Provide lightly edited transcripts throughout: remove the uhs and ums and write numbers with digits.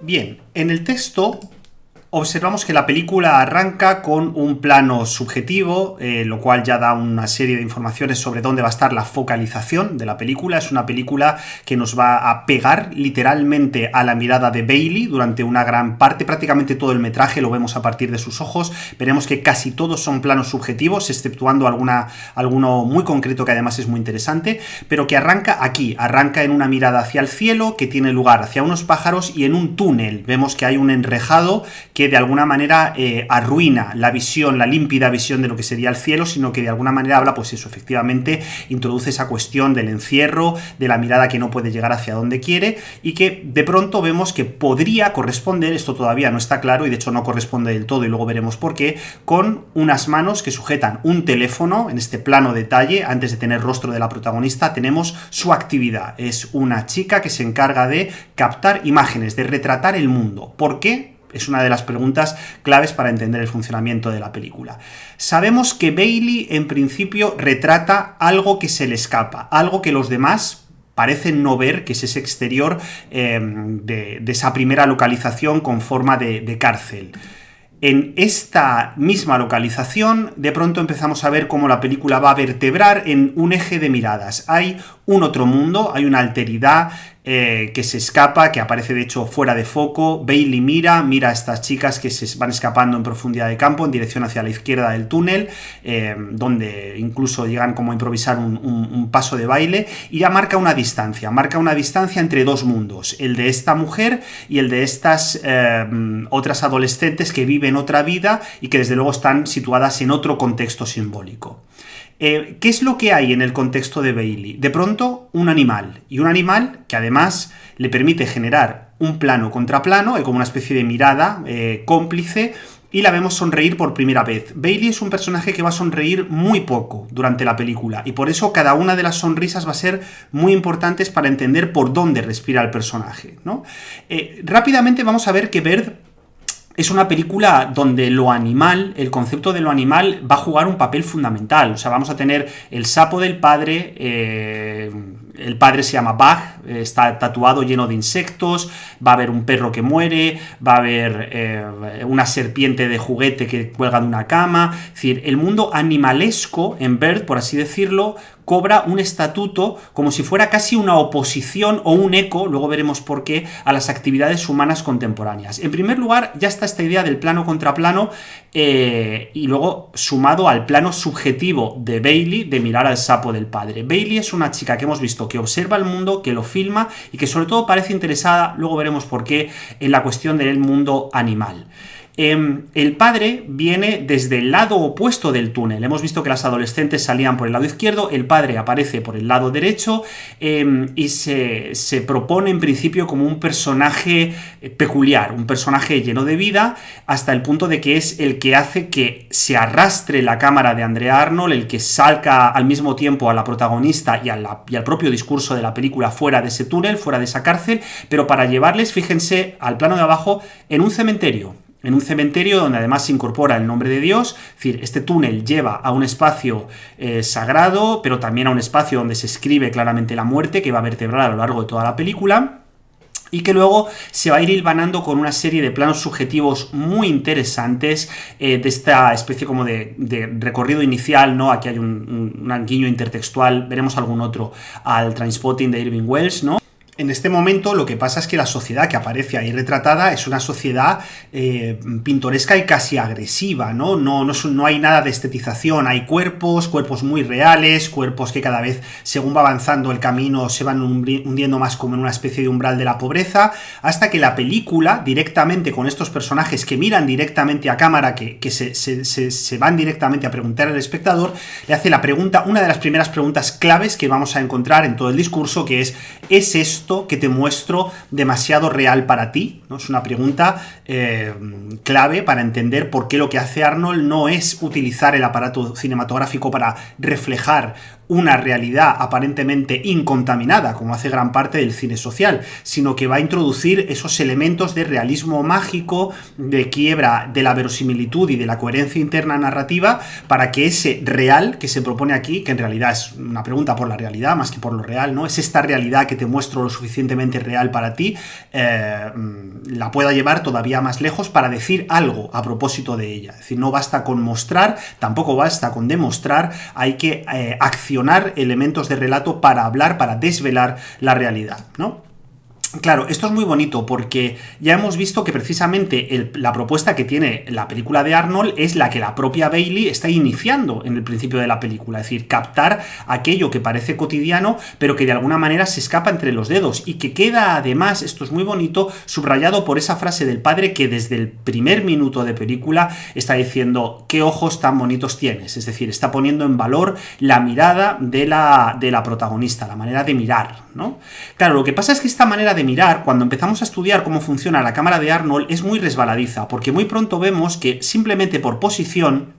Bien, en el texto observamos que la película arranca con un plano subjetivo, lo cual ya da una serie de informaciones sobre dónde va a estar la focalización de la película. Es una película que nos va a pegar literalmente a la mirada de Bailey durante una gran parte, prácticamente todo el metraje lo vemos a partir de sus ojos. Veremos que casi todos son planos subjetivos, exceptuando alguno muy concreto que además es muy interesante, pero que arranca aquí, arranca en una mirada hacia el cielo, que tiene lugar hacia unos pájaros y en un túnel. Vemos que hay un enrejado que de alguna manera arruina la visión, la límpida visión de lo que sería el cielo, sino que de alguna manera habla, pues eso, efectivamente introduce esa cuestión del encierro, de la mirada que no puede llegar hacia donde quiere, y que de pronto vemos que podría corresponder, esto todavía no está claro y de hecho no corresponde del todo y luego veremos por qué, con unas manos que sujetan un teléfono. En este plano detalle, antes de tener rostro de la protagonista, tenemos su actividad. Es una chica que se encarga de captar imágenes, de retratar el mundo. ¿Por qué? Es una de las preguntas claves para entender el funcionamiento de la película. Sabemos que Bailey, en principio, retrata algo que se le escapa, algo que los demás parecen no ver, que es ese exterior de esa primera localización con forma de cárcel. En esta misma localización, de pronto empezamos a ver cómo la película va a vertebrar en un eje de miradas. Hay un otro mundo, hay una alteridad que se escapa, que aparece de hecho fuera de foco. Bailey mira a estas chicas que se van escapando en profundidad de campo en dirección hacia la izquierda del túnel, donde incluso llegan como a improvisar un paso de baile, y ya marca una distancia entre dos mundos, el de esta mujer y el de estas otras adolescentes que viven otra vida y que desde luego están situadas en otro contexto simbólico. ¿Qué es lo que hay en el contexto de Bailey? De pronto, un animal que además le permite generar un plano contra plano, hay como una especie de mirada cómplice, y la vemos sonreír por primera vez. Bailey es un personaje que va a sonreír muy poco durante la película, y por eso cada una de las sonrisas va a ser muy importantes para entender por dónde respira el personaje, ¿no? Rápidamente vamos a ver que Bird es una película donde lo animal, el concepto de lo animal va a jugar un papel fundamental. O sea, vamos a tener el sapo del padre, el padre se llama Bug, está tatuado lleno de insectos, va a haber un perro que muere, va a haber una serpiente de juguete que cuelga de una cama. Es decir, el mundo animalesco en Bird, por así decirlo, cobra un estatuto como si fuera casi una oposición o un eco, luego veremos por qué, a las actividades humanas contemporáneas. En primer lugar, ya está esta idea del plano contra plano, y luego sumado al plano subjetivo de Bailey de mirar al sapo del padre. Bailey es una chica que hemos visto que observa el mundo, que lo filma y que sobre todo parece interesada, luego veremos por qué, en la cuestión del mundo animal. El padre viene desde el lado opuesto del túnel. Hemos visto que las adolescentes salían por el lado izquierdo, el padre aparece por el lado derecho, y se propone en principio como un personaje peculiar, un personaje lleno de vida, hasta el punto de que es el que hace que se arrastre la cámara de Andrea Arnold, el que salga al mismo tiempo a la protagonista y al propio discurso de la película fuera de ese túnel, fuera de esa cárcel, pero para llevarles, fíjense, al plano de abajo, en un cementerio donde además se incorpora el nombre de Dios. Es decir, este túnel lleva a un espacio sagrado, pero también a un espacio donde se escribe claramente la muerte, que va a vertebrar a lo largo de toda la película, y que luego se va a ir hilvanando con una serie de planos subjetivos muy interesantes, de esta especie como de recorrido inicial, ¿no? Aquí hay un guiño intertextual, veremos algún otro al Trainspotting de Irving Welsh, ¿no? En este momento lo que pasa es que la sociedad que aparece ahí retratada es una sociedad pintoresca y casi agresiva, ¿no? No hay nada de estetización, hay cuerpos muy reales, cuerpos que cada vez, según va avanzando el camino, se van hundiendo más como en una especie de umbral de la pobreza, hasta que la película, directamente con estos personajes que miran directamente a cámara, que se van directamente a preguntar al espectador, le hace la pregunta, una de las primeras preguntas claves que vamos a encontrar en todo el discurso, que ¿es esto que te muestro demasiado real para ti? ¿No? Es una pregunta clave para entender por qué lo que hace Arnold no es utilizar el aparato cinematográfico para reflejar una realidad aparentemente incontaminada, como hace gran parte del cine social, sino que va a introducir esos elementos de realismo mágico, de quiebra de la verosimilitud y de la coherencia interna narrativa, para que ese real que se propone aquí, que en realidad es una pregunta por la realidad más que por lo real, ¿no? Es esta realidad que te muestro suficientemente real para ti, la pueda llevar todavía más lejos para decir algo a propósito de ella. Es decir, no basta con mostrar, tampoco basta con demostrar, hay que accionar elementos de relato para hablar, para desvelar la realidad, ¿no? Claro, esto es muy bonito porque ya hemos visto que precisamente la propuesta que tiene la película de Arnold es la que la propia Bailey está iniciando en el principio de la película, es decir, captar aquello que parece cotidiano pero que de alguna manera se escapa entre los dedos y que queda además, esto es muy bonito, subrayado por esa frase del padre que desde el primer minuto de película está diciendo qué ojos tan bonitos tienes, es decir, está poniendo en valor la mirada de la protagonista, la manera de mirar, ¿no? Claro, lo que pasa es que esta manera de mirar, cuando empezamos a estudiar cómo funciona la cámara de Arnold, es muy resbaladiza, porque muy pronto vemos que simplemente por posición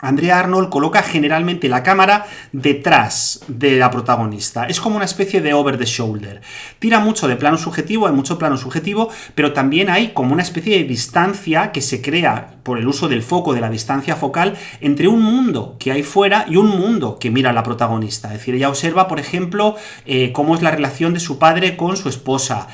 Andrea Arnold coloca generalmente la cámara detrás de la protagonista. Es como una especie de over the shoulder. Tira mucho de plano subjetivo, hay mucho plano subjetivo, pero también hay como una especie de distancia que se crea por el uso del foco, de la distancia focal, entre un mundo que hay fuera y un mundo que mira a la protagonista. Es decir, ella observa, por ejemplo, cómo es la relación de su padre con su esposa.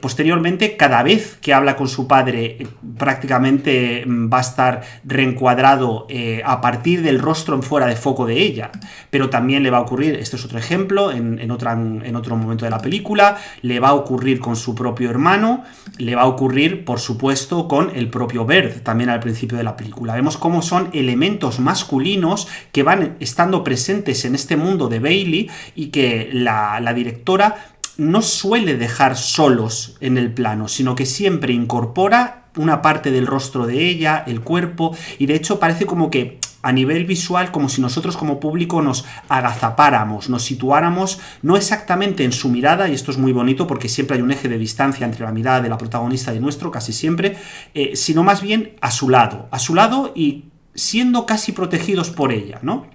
Posteriormente, cada vez que habla con su padre, prácticamente va a estar reencuadrado a partir del rostro en fuera de foco de ella, pero también le va a ocurrir, este es otro ejemplo, en otro momento de la película, le va a ocurrir con su propio hermano, le va a ocurrir, por supuesto, con el propio Bert, también al principio de la película. Vemos cómo son elementos masculinos que van estando presentes en este mundo de Bailey y que la directora no suele dejar solos en el plano, sino que siempre incorpora una parte del rostro de ella, el cuerpo, y de hecho parece como que a nivel visual, como si nosotros como público nos agazapáramos, nos situáramos no exactamente en su mirada, y esto es muy bonito porque siempre hay un eje de distancia entre la mirada de la protagonista y nuestro, casi siempre, sino más bien a su lado y siendo casi protegidos por ella, ¿no?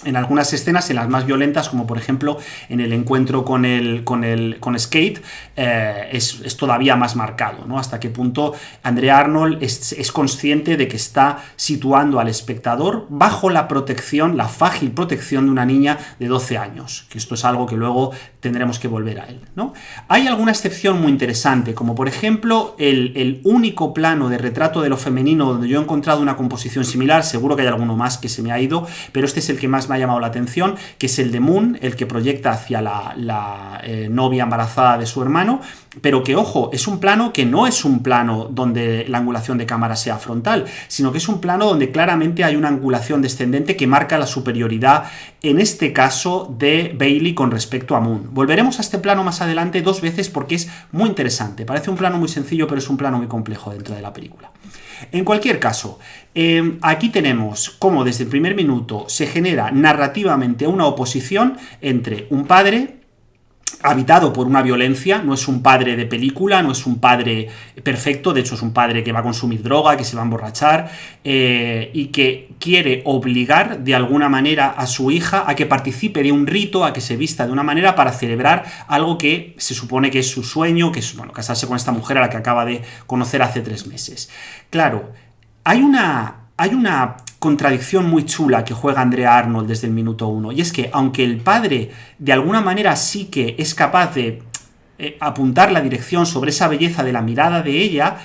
En algunas escenas, en las más violentas, como por ejemplo en el encuentro con Skate, es todavía más marcado, ¿no? Hasta qué punto Andrea Arnold es consciente de que está situando al espectador bajo la protección, la frágil protección de una niña de 12 años, que esto es algo que luego tendremos que volver a él, ¿no? Hay alguna excepción muy interesante, como por ejemplo el único plano de retrato de lo femenino donde yo he encontrado una composición similar, seguro que hay alguno más que se me ha ido, pero este es el que más me ha llamado la atención, que es el de Moon, el que proyecta hacia la novia embarazada de su hermano, pero que, ojo, es un plano que no es un plano donde la angulación de cámara sea frontal, sino que es un plano donde claramente hay una angulación descendente que marca la superioridad, en este caso, de Bailey con respecto a Moon. Volveremos a este plano más adelante 2 veces porque es muy interesante. Parece un plano muy sencillo, pero es un plano muy complejo dentro de la película. En cualquier caso, aquí tenemos cómo desde el primer minuto se genera narrativamente una oposición entre un padre habitado por una violencia, no es un padre de película, no es un padre perfecto, de hecho es un padre que va a consumir droga, que se va a emborrachar y que quiere obligar de alguna manera a su hija a que participe de un rito, a que se vista de una manera para celebrar algo que se supone que es su sueño, que es, bueno, casarse con esta mujer a la que acaba de conocer hace 3 meses. Claro, hay una contradicción muy chula que juega Andrea Arnold desde el minuto 1, y es que aunque el padre de alguna manera sí que es capaz de apuntar la dirección sobre esa belleza de la mirada de ella,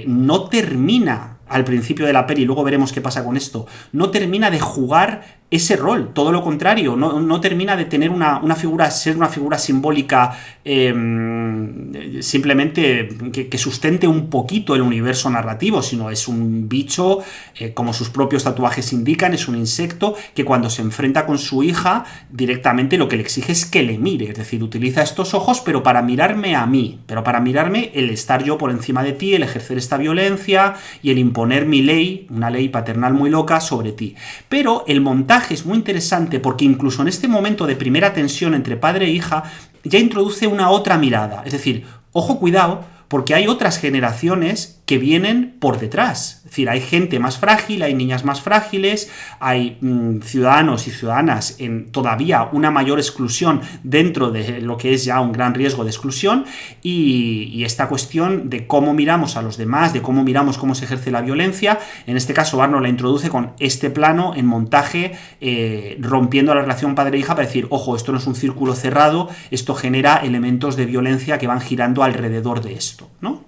no termina al principio de la peli, luego veremos qué pasa con esto, no termina de jugar ese rol, todo lo contrario, no termina de tener una figura, ser una figura simbólica simplemente que sustente un poquito el universo narrativo, sino es un bicho, como sus propios tatuajes indican, es un insecto que cuando se enfrenta con su hija directamente lo que le exige es que le mire, es decir, utiliza estos ojos pero para mirarme a mí, pero para mirarme el estar yo por encima de ti, el ejercer esta violencia y el imponer mi ley, una ley paternal muy loca sobre ti. Pero el montaje es muy interesante porque incluso en este momento de primera tensión entre padre e hija ya introduce una otra mirada, es decir, ojo, cuidado, porque hay otras generaciones que vienen por detrás. Es decir, hay gente más frágil, hay niñas más frágiles, hay ciudadanos y ciudadanas en todavía una mayor exclusión dentro de lo que es ya un gran riesgo de exclusión, y esta cuestión de cómo miramos a los demás, de cómo miramos cómo se ejerce la violencia, en este caso Arnold la introduce con este plano en montaje, rompiendo la relación padre-hija para decir, ojo, esto no es un círculo cerrado, esto genera elementos de violencia que van girando alrededor de esto, ¿no?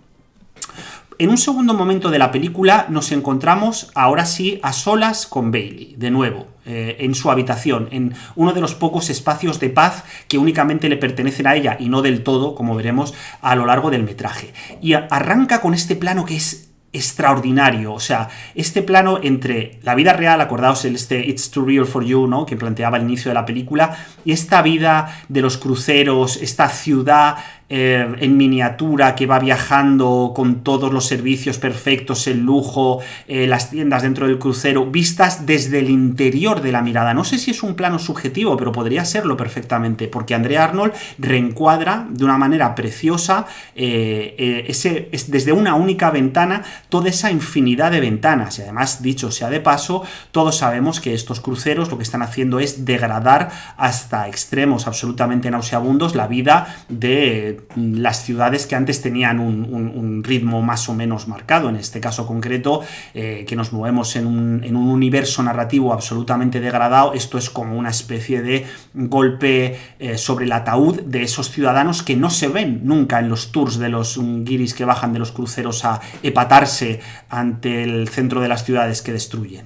En un segundo momento de la película nos encontramos, ahora sí, a solas con Bailey, de nuevo, en su habitación, en uno de los pocos espacios de paz que únicamente le pertenecen a ella, y no del todo, como veremos a lo largo del metraje. Y arranca con este plano que es extraordinario, o sea, este plano entre la vida real, acordaos It's Too Real for You, ¿no?, que planteaba al inicio de la película, y esta vida de los cruceros, esta ciudad en miniatura que va viajando con todos los servicios perfectos, el lujo, las tiendas dentro del crucero, vistas desde el interior de la mirada. No sé si es un plano subjetivo, pero podría serlo perfectamente, porque Andrea Arnold reencuadra de una manera preciosa desde una única ventana toda esa infinidad de ventanas. Y además, dicho sea de paso, todos sabemos que estos cruceros lo que están haciendo es degradar hasta extremos absolutamente nauseabundos la vida de las ciudades que antes tenían un ritmo más o menos marcado. En este caso concreto, que nos movemos en un universo narrativo absolutamente degradado, esto es como una especie de golpe sobre el ataúd de esos ciudadanos que no se ven nunca en los tours de los guiris que bajan de los cruceros a epatarse ante el centro de las ciudades que destruyen.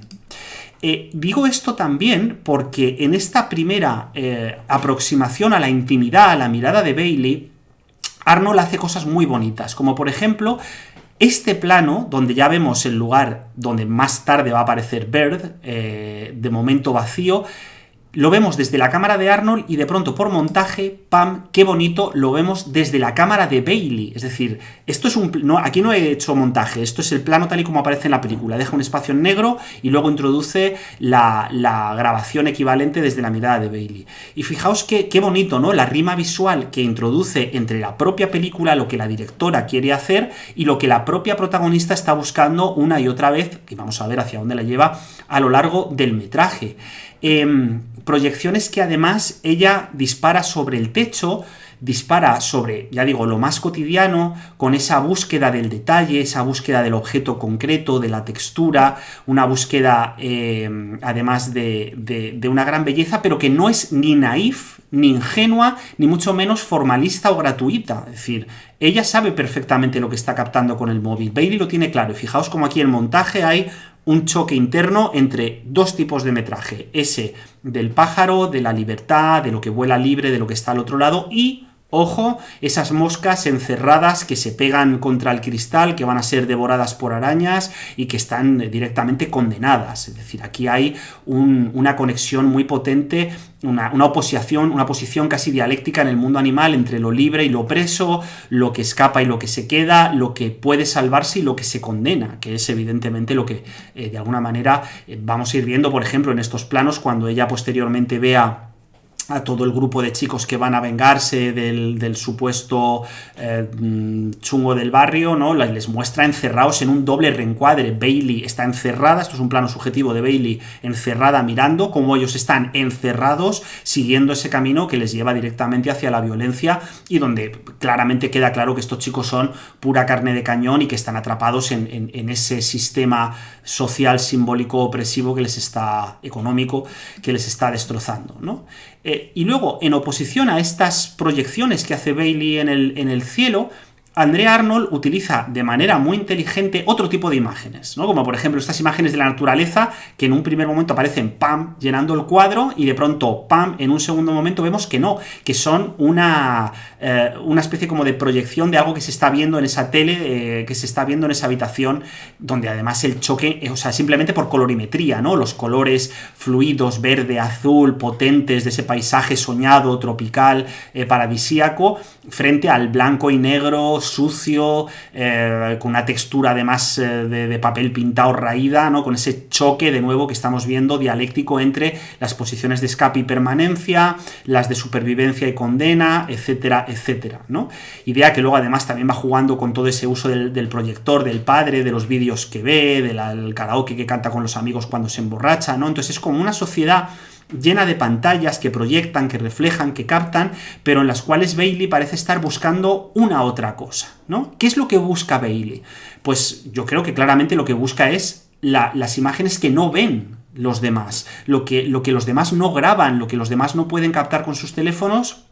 Digo esto también porque en esta primera aproximación a la intimidad, a la mirada de Bailey, Arnold hace cosas muy bonitas, como por ejemplo este plano donde ya vemos el lugar donde más tarde va a aparecer Bird, de momento vacío. Lo vemos desde la cámara de Arnold y de pronto por montaje, ¡pam!, qué bonito, lo vemos desde la cámara de Bailey. Es decir, esto es aquí no he hecho montaje, esto es el plano tal y como aparece en la película. Deja un espacio en negro y luego introduce la grabación equivalente desde la mirada de Bailey. Y fijaos qué bonito, ¿no?, la rima visual que introduce entre la propia película, lo que la directora quiere hacer, y lo que la propia protagonista está buscando una y otra vez, y vamos a ver hacia dónde la lleva a lo largo del metraje. Proyecciones que además ella dispara sobre el techo, dispara sobre, ya digo, lo más cotidiano, con esa búsqueda del detalle, esa búsqueda del objeto concreto, de la textura, una búsqueda además de una gran belleza, pero que no es ni naif, ni ingenua, ni mucho menos formalista o gratuita. Es decir, ella sabe perfectamente lo que está captando con el móvil. Bailey lo tiene claro, y fijaos como aquí en el montaje hay un choque interno entre dos tipos de metraje, ese del pájaro, de la libertad, de lo que vuela libre, de lo que está al otro lado, y, ojo, esas moscas encerradas que se pegan contra el cristal, que van a ser devoradas por arañas y que están directamente condenadas. Es decir, aquí hay una conexión muy potente, una oposición casi dialéctica en el mundo animal entre lo libre y lo preso, lo que escapa y lo que se queda, lo que puede salvarse y lo que se condena, que es evidentemente lo que de alguna manera vamos a ir viendo, por ejemplo, en estos planos cuando ella posteriormente vea a todo el grupo de chicos que van a vengarse del supuesto chungo del barrio, ¿no? Les muestra encerrados en un doble reencuadre. Bailey está encerrada, esto es un plano subjetivo de Bailey encerrada mirando cómo ellos están encerrados siguiendo ese camino que les lleva directamente hacia la violencia, y donde claramente queda claro que estos chicos son pura carne de cañón y que están atrapados en ese sistema social, simbólico, opresivo económico que les está destrozando, ¿no? Y luego, en oposición a estas proyecciones que hace Bailey en el cielo, Andrea Arnold utiliza de manera muy inteligente otro tipo de imágenes, ¿no? Como por ejemplo estas imágenes de la naturaleza que en un primer momento aparecen ¡pam!, llenando el cuadro, y de pronto ¡pam!, en un segundo momento vemos que no, que son una especie como de proyección de algo que se está viendo en esa tele, que se está viendo en esa habitación, donde además el choque, o sea, simplemente por colorimetría, ¿no? Los colores fluidos, verde, azul, potentes de ese paisaje soñado, tropical, paradisíaco, frente al blanco y negro negro, sucio, con una textura además de papel pintado raída, ¿no? Con ese choque de nuevo que estamos viendo dialéctico entre las posiciones de escape y permanencia, las de supervivencia y condena, etcétera, etcétera, ¿no? Idea que luego además también va jugando con todo ese uso del proyector, del padre, de los vídeos que ve, del karaoke que canta con los amigos cuando se emborracha, ¿no? Entonces es como una sociedad llena de pantallas que proyectan, que reflejan, que captan, pero en las cuales Bailey parece estar buscando una otra cosa, ¿no? ¿Qué es lo que busca Bailey? Pues yo creo que claramente lo que busca es las imágenes que no ven los demás, lo que los demás no graban, lo que los demás no pueden captar con sus teléfonos,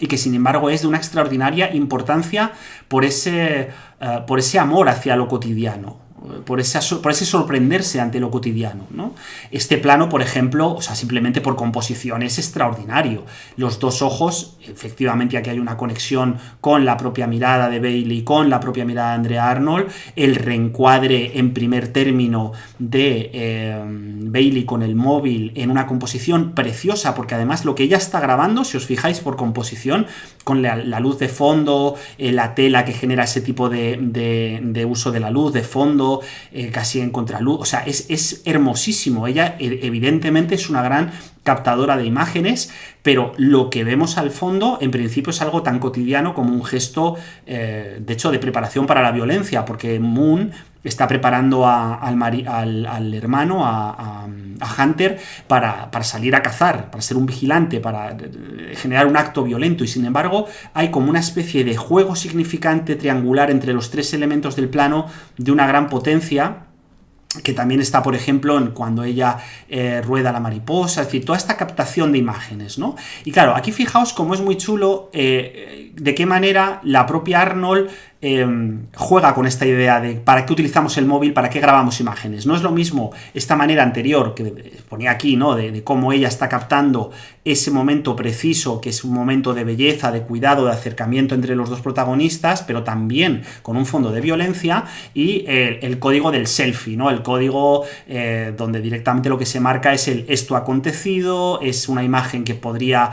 y que sin embargo es de una extraordinaria importancia por ese amor hacia lo cotidiano, por ese sorprenderse ante lo cotidiano, ¿no? Este plano, por ejemplo, o sea, simplemente por composición es extraordinario. Los dos ojos, efectivamente aquí hay una conexión con la propia mirada de Bailey, con la propia mirada de Andrea Arnold, el reencuadre en primer término de Bailey con el móvil en una composición preciosa, porque además lo que ella está grabando, si os fijáis por composición, con la luz de fondo, la tela que genera ese tipo de uso de la luz de fondo, casi en contraluz, o sea, es hermosísimo. Ella evidentemente es una gran captadora de imágenes, pero lo que vemos al fondo en principio es algo tan cotidiano como un gesto, de hecho, de preparación para la violencia, porque Moon está preparando al hermano, a Hunter, para salir a cazar, para ser un vigilante, para generar un acto violento, y sin embargo hay como una especie de juego significante triangular entre los tres elementos del plano de una gran potencia, que también está, por ejemplo, cuando ella rueda la mariposa, es decir, toda esta captación de imágenes, ¿no? Y claro, aquí fijaos cómo es muy chulo de qué manera la propia Arnold juega con esta idea de para qué utilizamos el móvil, para qué grabamos imágenes. No es lo mismo esta manera anterior que ponía aquí, ¿no? De cómo ella está captando ese momento preciso, que es un momento de belleza, de cuidado, de acercamiento entre los dos protagonistas, pero también con un fondo de violencia, y el código del selfie, ¿no? El código donde directamente lo que se marca es el esto ha acontecido, es una imagen que podría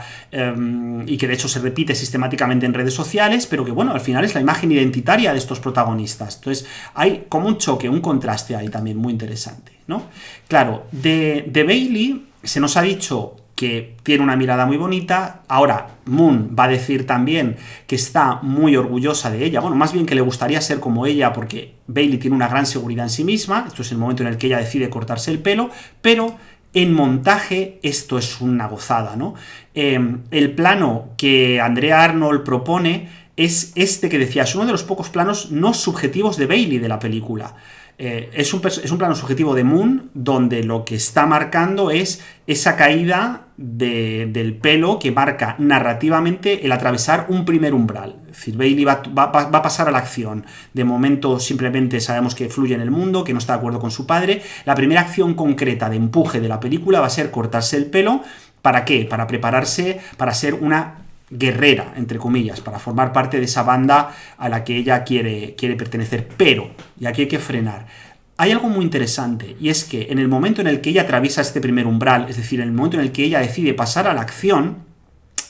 y que de hecho se repite sistemáticamente en redes sociales, pero que bueno, al final es la imagen identitaria de estos protagonistas. Entonces hay como un choque, un contraste ahí también muy interesante, ¿no? Claro, de Bailey se nos ha dicho que tiene una mirada muy bonita. Ahora Moon va a decir también que está muy orgullosa de ella, bueno, más bien que le gustaría ser como ella, porque Bailey tiene una gran seguridad en sí misma. Esto es el momento en el que ella decide cortarse el pelo, pero en montaje esto es una gozada, ¿no? El plano que Andrea Arnold propone es este que decía, es uno de los pocos planos no subjetivos de Bailey de la película. Es un plano subjetivo de Moon, donde lo que está marcando es esa caída del pelo que marca narrativamente el atravesar un primer umbral. Es decir, Bailey va a pasar a la acción. De momento simplemente sabemos que fluye en el mundo, que no está de acuerdo con su padre. La primera acción concreta de empuje de la película va a ser cortarse el pelo. ¿Para qué? Para prepararse para ser una guerrera, entre comillas, para formar parte de esa banda a la que ella quiere pertenecer. Pero, y aquí hay que frenar, hay algo muy interesante, y es que en el momento en el que ella atraviesa este primer umbral, es decir, en el momento en el que ella decide pasar a la acción,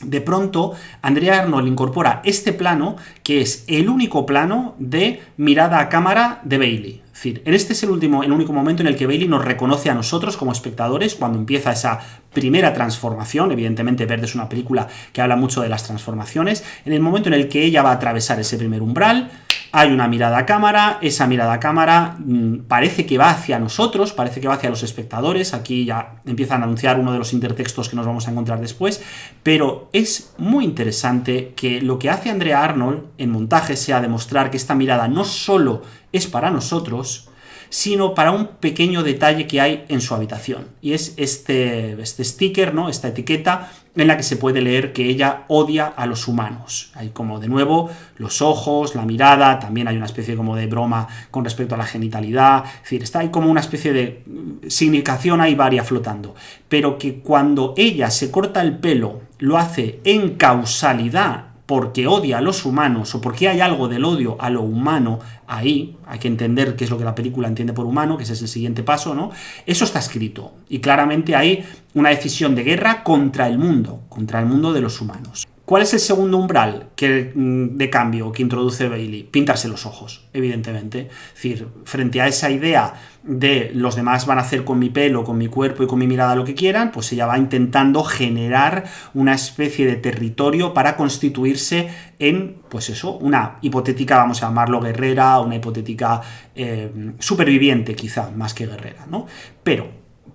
de pronto Andrea Arnold incorpora este plano, que es el único plano de mirada a cámara de Bailey. Es decir, este es el único momento en el que Bailey nos reconoce a nosotros como espectadores, cuando empieza esa primera transformación. Evidentemente Verde es una película que habla mucho de las transformaciones. En el momento en el que ella va a atravesar ese primer umbral, hay una mirada a cámara. Esa mirada a cámara parece que va hacia nosotros, parece que va hacia los espectadores. Aquí ya empiezan a anunciar uno de los intertextos que nos vamos a encontrar después, pero es muy interesante que lo que hace Andrea Arnold en montaje sea demostrar que esta mirada no solo es para nosotros, sino para un pequeño detalle que hay en su habitación, y es este sticker, ¿no? Esta etiqueta en la que se puede leer que ella odia a los humanos. Hay como de nuevo los ojos, la mirada, también hay una especie como de broma con respecto a la genitalidad, es decir, está ahí como una especie de significación ahí varia flotando, pero que cuando ella se corta el pelo lo hace en causalidad porque odia a los humanos, o porque hay algo del odio a lo humano ahí. Hay que entender qué es lo que la película entiende por humano, que ese es el siguiente paso, ¿no? Eso está escrito, y claramente hay una decisión de guerra contra el mundo de los humanos. ¿Cuál es el segundo umbral de cambio que introduce Bailey? Pintarse los ojos, evidentemente. Es decir, frente a esa idea de los demás van a hacer con mi pelo, con mi cuerpo y con mi mirada lo que quieran, pues ella va intentando generar una especie de territorio para constituirse en, pues eso, una hipotética, vamos a llamarlo guerrera, una hipotética superviviente quizá, más que guerrera, ¿no? Pero,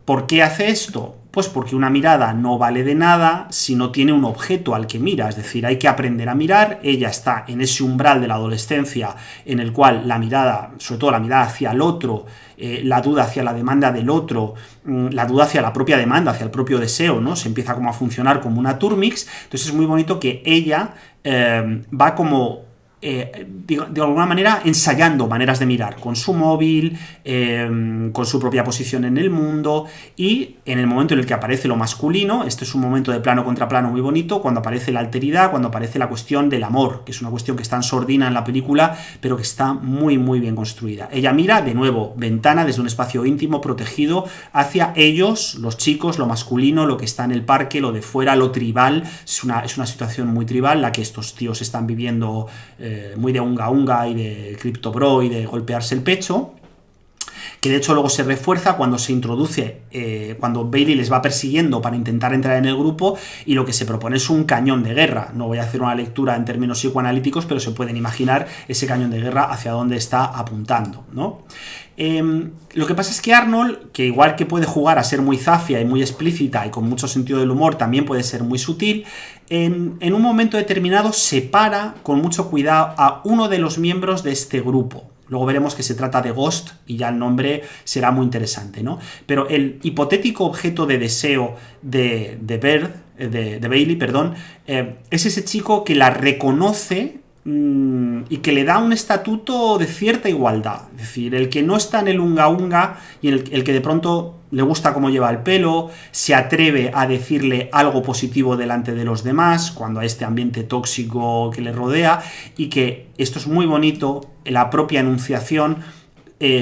¿por qué hace esto? Pues porque una mirada no vale de nada si no tiene un objeto al que mira, es decir, hay que aprender a mirar. Ella está en ese umbral de la adolescencia en el cual la mirada, sobre todo la mirada hacia el otro, la duda hacia la demanda del otro, la duda hacia la propia demanda, hacia el propio deseo, ¿no? Se empieza como a funcionar como una turmix. Entonces es muy bonito que ella va como de alguna manera ensayando maneras de mirar con su móvil, con su propia posición en el mundo, y en el momento en el que aparece lo masculino, este es un momento de plano contra plano muy bonito, cuando aparece la alteridad, cuando aparece la cuestión del amor, que es una cuestión que está en sordina en la película, pero que está muy muy bien construida. Ella mira, de nuevo, ventana desde un espacio íntimo, protegido, hacia ellos, los chicos, lo masculino, lo que está en el parque, lo de fuera, lo tribal. Es una situación muy tribal la que estos tíos están viviendo, muy de unga unga y de Crypto Bro y de golpearse el pecho, que de hecho luego se refuerza cuando se introduce, cuando Bailey les va persiguiendo para intentar entrar en el grupo, y lo que se propone es un cañón de guerra. No voy a hacer una lectura en términos psicoanalíticos, pero se pueden imaginar ese cañón de guerra hacia dónde está apuntando, ¿no? Lo que pasa es que Arnold, que igual que puede jugar a ser muy zafia y muy explícita y con mucho sentido del humor, también puede ser muy sutil, en un momento determinado separa con mucho cuidado a uno de los miembros de este grupo. Luego veremos que se trata de Ghost y ya el nombre será muy interesante, ¿no? Pero el hipotético objeto de deseo de Bailey, perdón, es ese chico que la reconoce y que le da un estatuto de cierta igualdad. Es decir, el que no está en el unga unga y el que de pronto le gusta cómo lleva el pelo, se atreve a decirle algo positivo delante de los demás cuando hay este ambiente tóxico que le rodea, y que esto es muy bonito, la propia enunciación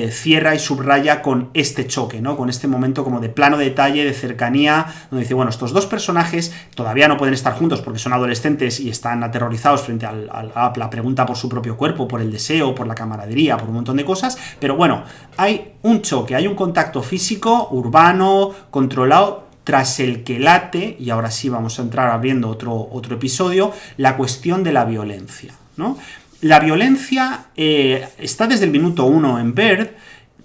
cierra y subraya con este choque, ¿no? Con este momento como de plano detalle, de cercanía, donde dice, bueno, estos dos personajes todavía no pueden estar juntos porque son adolescentes y están aterrorizados frente a la pregunta por su propio cuerpo, por el deseo, por la camaradería, por un montón de cosas, pero bueno, hay un choque, hay un contacto físico, urbano, controlado, tras el que late, y ahora sí vamos a entrar abriendo otro episodio, la cuestión de la violencia, ¿no? La violencia está desde el minuto 1 en Bird,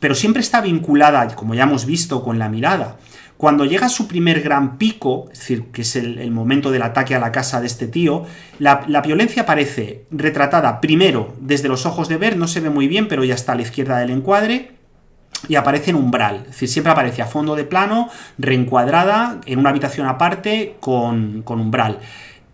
pero siempre está vinculada, como ya hemos visto, con la mirada. Cuando llega su primer gran pico, es decir, que es el momento del ataque a la casa de este tío, la violencia aparece retratada primero desde los ojos de Bird, no se ve muy bien, pero ya está a la izquierda del encuadre, y aparece en umbral, es decir, siempre aparece a fondo de plano, reencuadrada, en una habitación aparte, con umbral.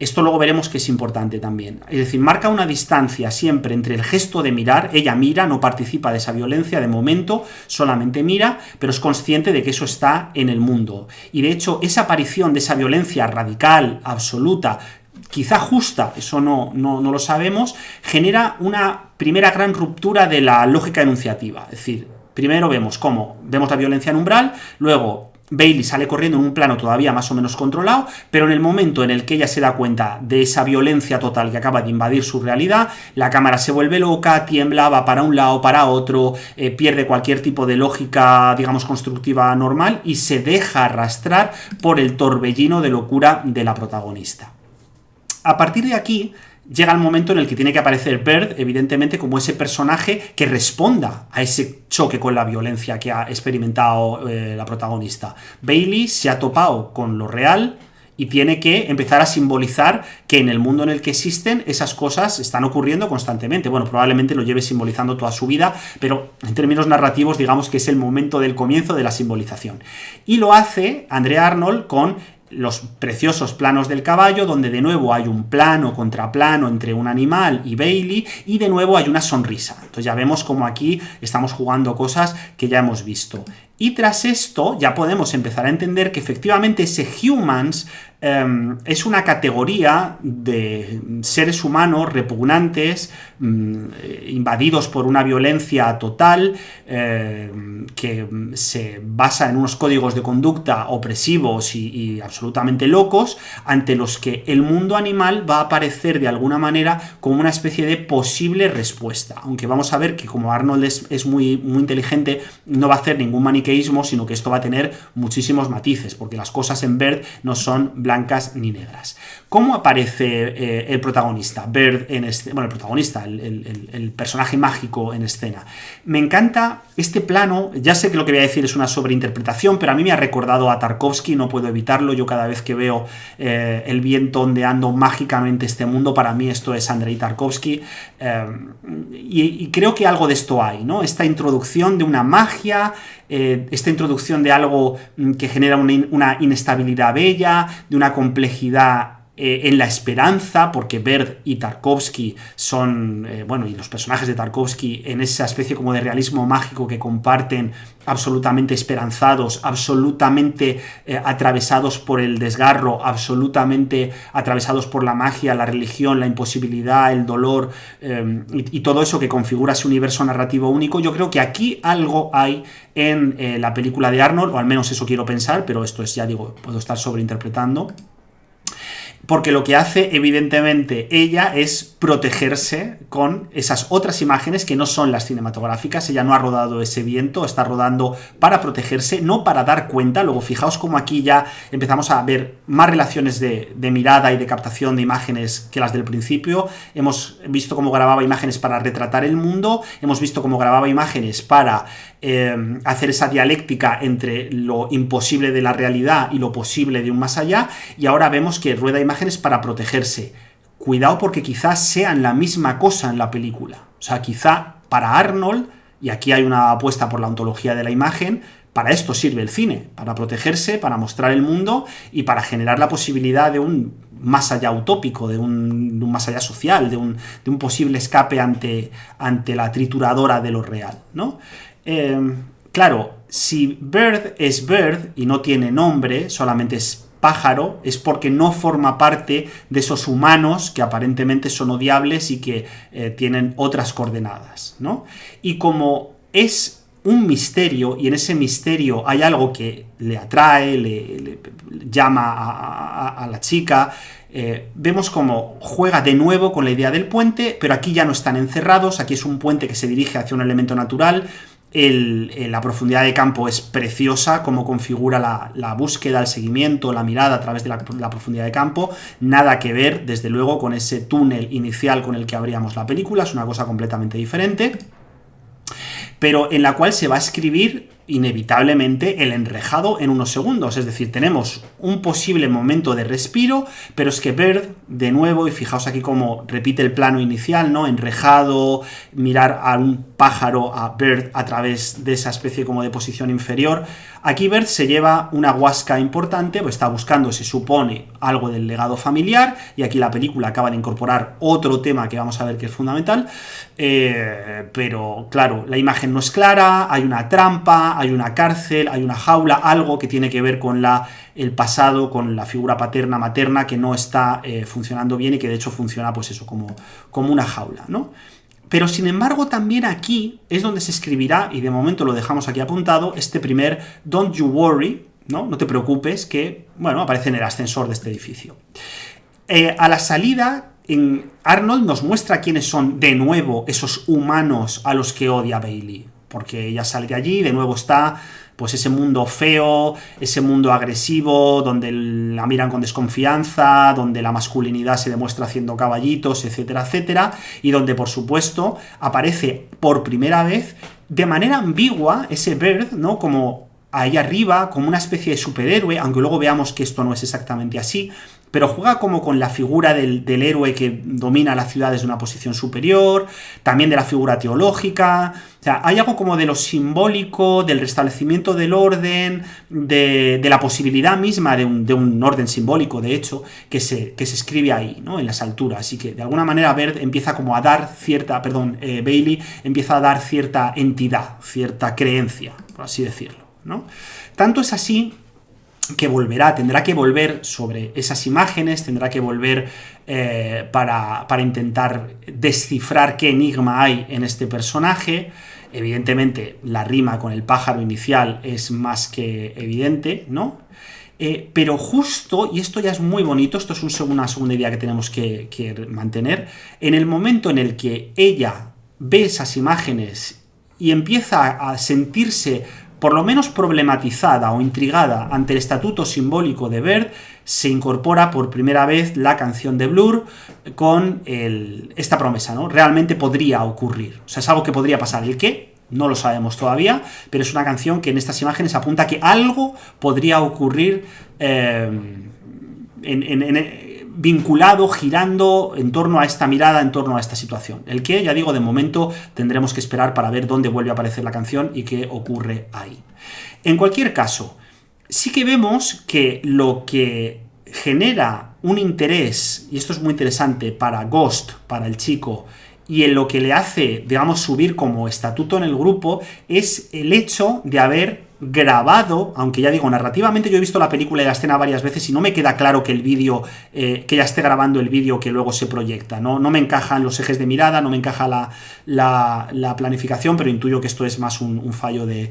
Esto luego veremos que es importante también. Es decir, marca una distancia siempre entre el gesto de mirar, ella mira, no participa de esa violencia de momento, solamente mira, pero es consciente de que eso está en el mundo. Y de hecho, esa aparición de esa violencia radical, absoluta, quizá justa, eso no lo sabemos, genera una primera gran ruptura de la lógica enunciativa. Es decir, primero vemos la violencia en umbral, luego Bailey sale corriendo en un plano todavía más o menos controlado, pero en el momento en el que ella se da cuenta de esa violencia total que acaba de invadir su realidad, la cámara se vuelve loca, tiembla, va para un lado, para otro, pierde cualquier tipo de lógica, digamos, constructiva normal, y se deja arrastrar por el torbellino de locura de la protagonista. A partir de aquí llega el momento en el que tiene que aparecer Bird, evidentemente, como ese personaje que responda a ese choque con la violencia que ha experimentado la protagonista. Bailey se ha topado con lo real y tiene que empezar a simbolizar que en el mundo en el que existen esas cosas están ocurriendo constantemente. Bueno, probablemente lo lleve simbolizando toda su vida, pero en términos narrativos digamos que es el momento del comienzo de la simbolización. Y lo hace Andrea Arnold con los preciosos planos del caballo, donde de nuevo hay un plano contra plano entre un animal y Bailey, y de nuevo hay una sonrisa. Entonces ya vemos como aquí estamos jugando cosas que ya hemos visto. Y tras esto ya podemos empezar a entender que efectivamente ese humans es una categoría de seres humanos repugnantes, invadidos por una violencia total, que se basa en unos códigos de conducta opresivos y absolutamente locos, ante los que el mundo animal va a aparecer de alguna manera como una especie de posible respuesta. Aunque vamos a ver que como Arnold es muy, muy inteligente, no va a hacer ningún maniqueísmo, sino que esto va a tener muchísimos matices, porque las cosas en Bird no son blancas ni negras. ¿Cómo aparece el protagonista? Bird en este, bueno, el protagonista, el personaje mágico en escena. Me encanta este plano. Ya sé que lo que voy a decir es una sobreinterpretación, pero a mí me ha recordado a Tarkovsky, no puedo evitarlo. Yo cada vez que veo el viento ondeando mágicamente este mundo, para mí esto es Andrei Tarkovsky, y creo que algo de esto hay, ¿no? Esta introducción de una magia, esta introducción de algo que genera una inestabilidad bella, de una complejidad en la esperanza, porque Bird y Tarkovsky son, y los personajes de Tarkovsky en esa especie como de realismo mágico que comparten, absolutamente esperanzados, absolutamente atravesados por el desgarro, absolutamente atravesados por la magia, la religión, la imposibilidad, el dolor, y todo eso que configura ese universo narrativo único. Yo creo que aquí algo hay en la película de Arnold, o al menos eso quiero pensar, pero esto es, ya digo, puedo estar sobreinterpretando. Porque lo que hace, evidentemente, ella es protegerse con esas otras imágenes que no son las cinematográficas. Ella no ha rodado ese viento, está rodando para protegerse, no para dar cuenta. Luego, fijaos cómo aquí ya empezamos a ver más relaciones de mirada y de captación de imágenes que las del principio. Hemos visto cómo grababa imágenes para retratar el mundo, hemos visto cómo grababa imágenes para hacer esa dialéctica entre lo imposible de la realidad y lo posible de un más allá, y ahora vemos que rueda imágenes para protegerse. Cuidado, porque quizás sean la misma cosa en la película. O sea, quizá para Arnold, y aquí hay una apuesta por la ontología de la imagen, para esto sirve el cine, para protegerse, para mostrar el mundo y para generar la posibilidad de un más allá utópico, de un más allá social, de un posible escape ante la trituradora de lo real, ¿no? Claro, si Bird es Bird y no tiene nombre, solamente es pájaro, es porque no forma parte de esos humanos que aparentemente son odiables y que tienen otras coordenadas, ¿no? Y como es un misterio, y en ese misterio hay algo que le atrae, le llama a la chica, vemos cómo juega de nuevo con la idea del puente, pero aquí ya no están encerrados, aquí es un puente que se dirige hacia un elemento natural. La profundidad de campo es preciosa, como configura la búsqueda, el seguimiento, la mirada a través de la profundidad de campo. Nada que ver, desde luego, con ese túnel inicial con el que abríamos la película, es una cosa completamente diferente, pero en la cual se va a escribir inevitablemente el enrejado en unos segundos. Es decir, tenemos un posible momento de respiro, pero es que Bird, de nuevo, y fijaos aquí cómo repite el plano inicial, ¿no? Enrejado, mirar a un pájaro, a Bird, a través de esa especie como de posición inferior. Aquí Bird se lleva una guasca importante, pues está buscando, se supone, algo del legado familiar, y aquí la película acaba de incorporar otro tema que vamos a ver que es fundamental, pero claro, la imagen no es clara, hay una trampa, hay una cárcel, hay una jaula, algo que tiene que ver con el pasado, con la figura paterna, materna, que no está funcionando bien y que de hecho funciona pues eso, como una jaula, ¿no? Pero sin embargo también aquí es donde se escribirá, y de momento lo dejamos aquí apuntado, este primer "Don't you worry", ¿no? No te preocupes, que, bueno, aparece en el ascensor de este edificio. A la salida, Arnold nos muestra quiénes son de nuevo esos humanos a los que odia Bailey, porque ella sale de allí, de nuevo está pues ese mundo feo, ese mundo agresivo, donde la miran con desconfianza, donde la masculinidad se demuestra haciendo caballitos, etcétera, etcétera, y donde, por supuesto, aparece por primera vez, de manera ambigua, ese Bird, ¿no? Como ahí arriba, como una especie de superhéroe, aunque luego veamos que esto no es exactamente así, pero juega como con la figura del héroe que domina la ciudad desde una posición superior, también de la figura teológica. O sea, hay algo como de lo simbólico, del restablecimiento del orden, de la posibilidad misma de un orden simbólico, de hecho, que se escribe ahí, ¿no? En las alturas. Así que, de alguna manera, Bailey empieza a dar cierta entidad, cierta creencia, por así decirlo, ¿no? Tanto es así que tendrá que volver sobre esas imágenes, tendrá que volver para intentar descifrar qué enigma hay en este personaje. Evidentemente, la rima con el pájaro inicial es más que evidente, ¿no? Pero justo, y esto ya es muy bonito, esto es una segunda idea que tenemos que mantener, en el momento en el que ella ve esas imágenes y empieza a sentirse por lo menos problematizada o intrigada ante el estatuto simbólico de Bird, se incorpora por primera vez la canción de Blur con esta promesa, ¿no? Realmente podría ocurrir, o sea, es algo que podría pasar. ¿El qué? No lo sabemos todavía, pero es una canción que en estas imágenes apunta que algo podría ocurrir vinculado, girando en torno a esta mirada, en torno a esta situación. El que, ya digo, de momento tendremos que esperar para ver dónde vuelve a aparecer la canción y qué ocurre ahí. En cualquier caso, sí que vemos que lo que genera un interés, y esto es muy interesante para Ghost, para el chico, y en lo que le hace, digamos, subir como estatuto en el grupo, es el hecho de haber grabado, aunque ya digo, narrativamente yo he visto la película y la escena varias veces y no me queda claro que el vídeo, que ya esté grabando el vídeo que luego se proyecta, ¿no? No me encajan los ejes de mirada, no me encaja la planificación, pero intuyo que esto es más un fallo de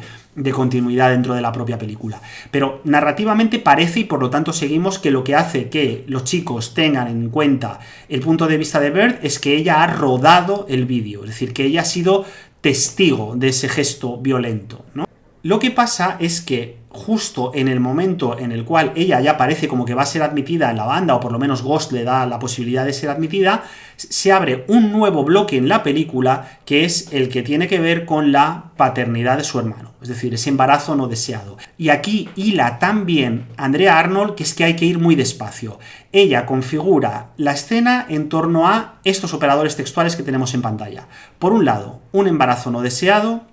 continuidad dentro de la propia película. Pero narrativamente parece, y por lo tanto seguimos, que lo que hace que los chicos tengan en cuenta el punto de vista de Bird es que ella ha rodado el vídeo, es decir, que ella ha sido testigo de ese gesto violento, ¿no? Lo que pasa es que justo en el momento en el cual ella ya parece como que va a ser admitida en la banda, o por lo menos Ghost le da la posibilidad de ser admitida, se abre un nuevo bloque en la película que es el que tiene que ver con la paternidad de su hermano, es decir, ese embarazo no deseado. Y aquí hila también Andrea Arnold, que es que hay que ir muy despacio. Ella configura la escena en torno a estos operadores textuales que tenemos en pantalla. Por un lado, un embarazo no deseado.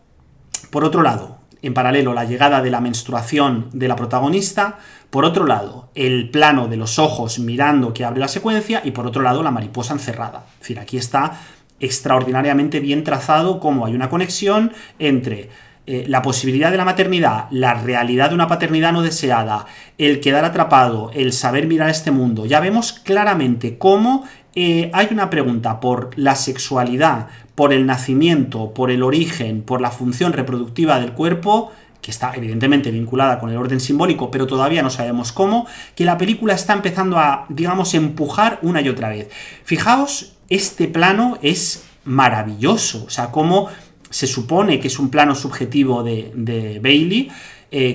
Por otro lado, en paralelo, la llegada de la menstruación de la protagonista. Por otro lado, el plano de los ojos mirando que abre la secuencia. Y por otro lado, la mariposa encerrada. Es decir, aquí está extraordinariamente bien trazado cómo hay una conexión entre la posibilidad de la maternidad, la realidad de una paternidad no deseada, el quedar atrapado, el saber mirar este mundo. Ya vemos claramente cómo hay una pregunta por la sexualidad, por el nacimiento, por el origen, por la función reproductiva del cuerpo, que está evidentemente vinculada con el orden simbólico, pero todavía no sabemos cómo, que la película está empezando a, digamos, empujar una y otra vez. Fijaos, este plano es maravilloso, o sea, cómo se supone que es un plano subjetivo de Bailey,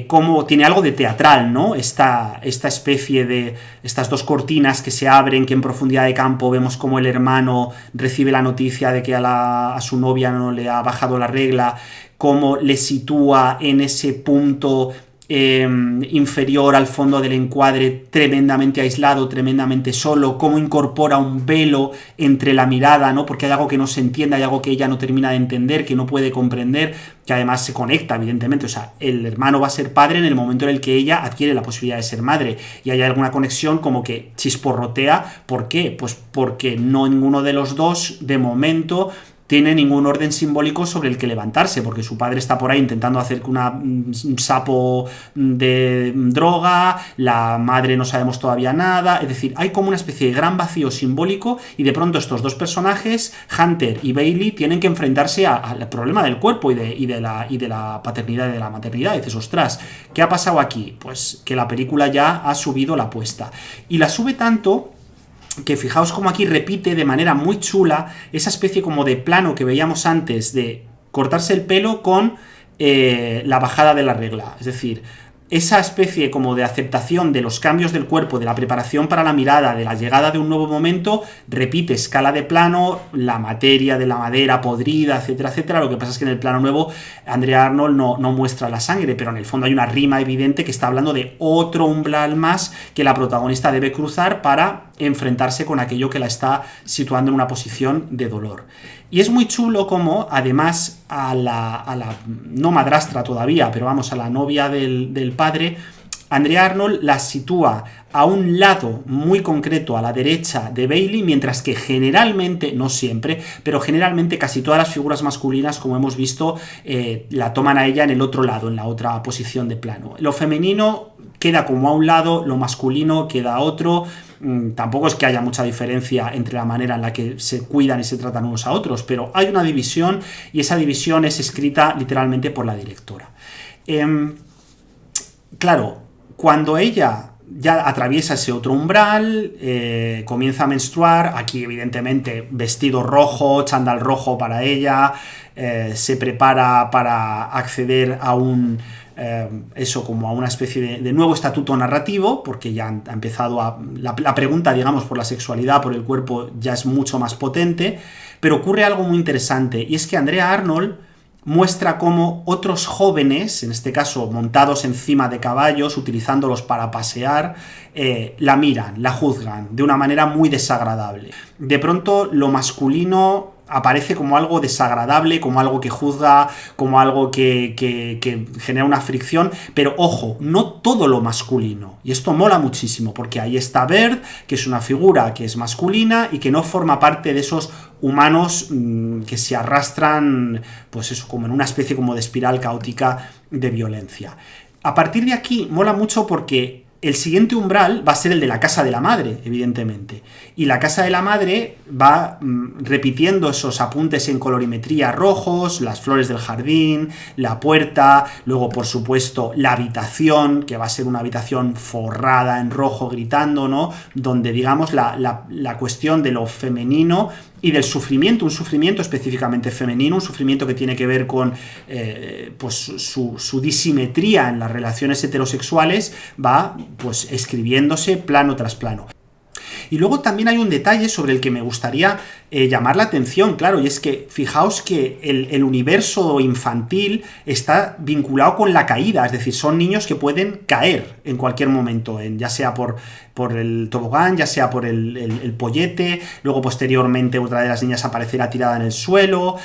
como tiene algo de teatral, ¿no? Esta especie de estas dos cortinas que se abren, que en profundidad de campo vemos como el hermano recibe la noticia de que a su novia no le ha bajado la regla, cómo le sitúa en ese punto inferior al fondo del encuadre, tremendamente aislado, tremendamente solo, cómo incorpora un velo entre la mirada, ¿no? Porque hay algo que no se entiende, hay algo que ella no termina de entender, que no puede comprender, que además se conecta, evidentemente. O sea, el hermano va a ser padre en el momento en el que ella adquiere la posibilidad de ser madre, y hay alguna conexión como que chisporrotea. ¿Por qué? Pues porque no ninguno de los dos, de momento, tiene ningún orden simbólico sobre el que levantarse, porque su padre está por ahí intentando hacer un sapo de droga, la madre no sabemos todavía nada, es decir, hay como una especie de gran vacío simbólico, y de pronto estos dos personajes, Hunter y Bailey, tienen que enfrentarse al problema del cuerpo y de la paternidad y de la maternidad. Y dices, ostras, ¿qué ha pasado aquí? Pues que la película ya ha subido la apuesta, y la sube tanto que fijaos como aquí repite de manera muy chula esa especie como de plano que veíamos antes de cortarse el pelo con la bajada de la regla. Es decir, esa especie como de aceptación de los cambios del cuerpo, de la preparación para la mirada, de la llegada de un nuevo momento, repite escala de plano, la materia de la madera podrida, etcétera, etcétera. Lo que pasa es que en el plano nuevo Andrea Arnold no muestra la sangre, pero en el fondo hay una rima evidente que está hablando de otro umbral más que la protagonista debe cruzar para enfrentarse con aquello que la está situando en una posición de dolor. Y es muy chulo como, además, a la no madrastra todavía, pero vamos, a la novia del padre, Andrea Arnold la sitúa a un lado muy concreto, a la derecha de Bailey, mientras que generalmente, no siempre, pero generalmente casi todas las figuras masculinas, como hemos visto, la toman a ella en el otro lado, en la otra posición de plano. Lo femenino queda como a un lado, lo masculino queda a otro. Tampoco es que haya mucha diferencia entre la manera en la que se cuidan y se tratan unos a otros, pero hay una división, y esa división es escrita literalmente por la directora. Claro, cuando ella ya atraviesa ese otro umbral, comienza a menstruar, aquí evidentemente vestido rojo, chándal rojo para ella, se prepara para acceder a eso, como a una especie de nuevo estatuto narrativo, porque ya ha empezado la pregunta, digamos, por la sexualidad, por el cuerpo, ya es mucho más potente, pero ocurre algo muy interesante, y es que Andrea Arnold muestra cómo otros jóvenes, en este caso montados encima de caballos, utilizándolos para pasear, la miran, la juzgan de una manera muy desagradable. De pronto lo masculino aparece como algo desagradable, como algo que juzga, como algo que genera una fricción, pero ojo, no todo lo masculino, y esto mola muchísimo, porque ahí está Bird, que es una figura que es masculina y que no forma parte de esos humanos que se arrastran, pues eso, como en una especie como de espiral caótica de violencia. A partir de aquí mola mucho porque el siguiente umbral va a ser el de la casa de la madre, evidentemente. Y la casa de la madre va repitiendo esos apuntes en colorimetría rojos, las flores del jardín, la puerta, luego, por supuesto, la habitación, que va a ser una habitación forrada en rojo gritando, ¿no? Donde, digamos, la cuestión de lo femenino y del sufrimiento, un sufrimiento específicamente femenino, un sufrimiento que tiene que ver con pues su disimetría en las relaciones heterosexuales, va pues escribiéndose plano tras plano. Y luego también hay un detalle sobre el que me gustaría llamar la atención, claro, y es que fijaos que el universo infantil está vinculado con la caída, es decir, son niños que pueden caer en cualquier momento, ya sea por el tobogán, ya sea por el pollete, luego posteriormente otra de las niñas aparecerá tirada en el suelo.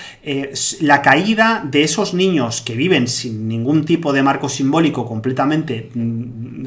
La caída de esos niños que viven sin ningún tipo de marco simbólico, completamente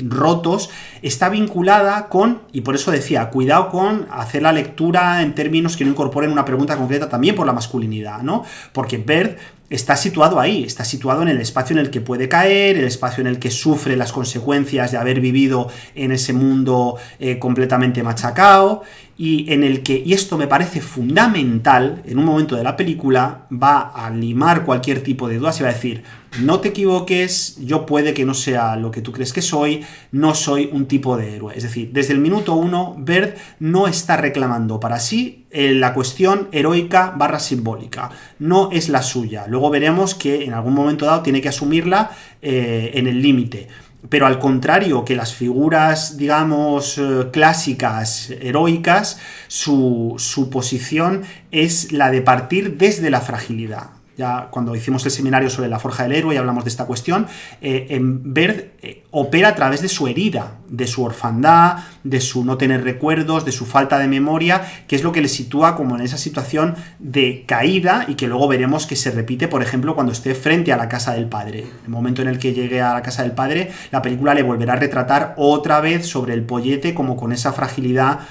rotos, está vinculada con, y por eso decía, cuidado con hacer la lectura en términos que no incorporen una pregunta concreta también por la masculinidad, ¿no? Porque Bird está situado ahí, está situado en el espacio en el que puede caer, el espacio en el que sufre las consecuencias de haber vivido en ese mundo completamente machacado, y en el que, y esto me parece fundamental, en un momento de la película va a limar cualquier tipo de dudas y va a decir: no te equivoques, yo puede que no sea lo que tú crees que soy, no soy un tipo de héroe. Es decir, desde el minuto 1, Bird no está reclamando para sí la cuestión heroica / simbólica, no es la suya. Luego veremos que en algún momento dado tiene que asumirla en el límite. Pero al contrario que las figuras, digamos, clásicas, heroicas, su posición es la de partir desde la fragilidad. Ya cuando hicimos el seminario sobre la forja del héroe y hablamos de esta cuestión, Bird opera a través de su herida, de su orfandad, de su no tener recuerdos, de su falta de memoria, que es lo que le sitúa como en esa situación de caída, y que luego veremos que se repite, por ejemplo, cuando esté frente a la casa del padre. En el momento en el que llegue a la casa del padre, la película le volverá a retratar otra vez sobre el pollete, como con esa fragilidad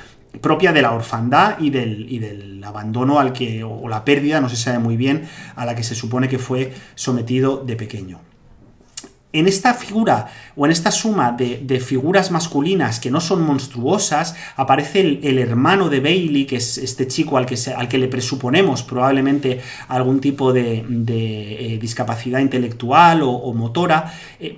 propia de la orfandad y del abandono al que, o la pérdida, no se sabe muy bien, a la que se supone que fue sometido de pequeño. En esta figura, o en esta suma de figuras masculinas que no son monstruosas, aparece el hermano de Bailey, que es este chico al que le presuponemos probablemente algún tipo de discapacidad intelectual o motora,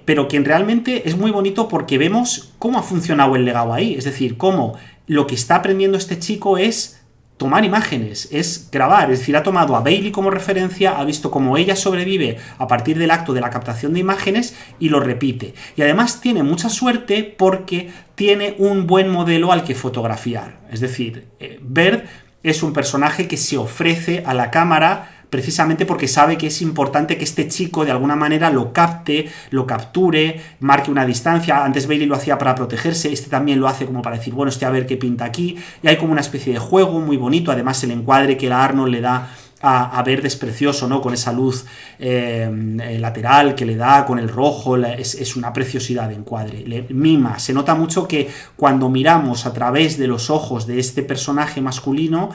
pero quien realmente es muy bonito porque vemos cómo ha funcionado el legado ahí, es decir, cómo lo que está aprendiendo este chico es tomar imágenes, es grabar, es decir, ha tomado a Bailey como referencia, ha visto cómo ella sobrevive a partir del acto de la captación de imágenes y lo repite. Y además tiene mucha suerte porque tiene un buen modelo al que fotografiar. Es decir, Bird es un personaje que se ofrece a la cámara precisamente porque sabe que es importante que este chico de alguna manera lo capte, lo capture, marque una distancia. Antes Bailey lo hacía para protegerse, este también lo hace como para decir, bueno, a ver qué pinta aquí, y hay como una especie de juego muy bonito. Además el encuadre que la Arnold le da a verde es precioso, ¿no? Con esa luz lateral que le da, con el rojo, es una preciosidad de encuadre. Le mima, se nota mucho que cuando miramos a través de los ojos de este personaje masculino,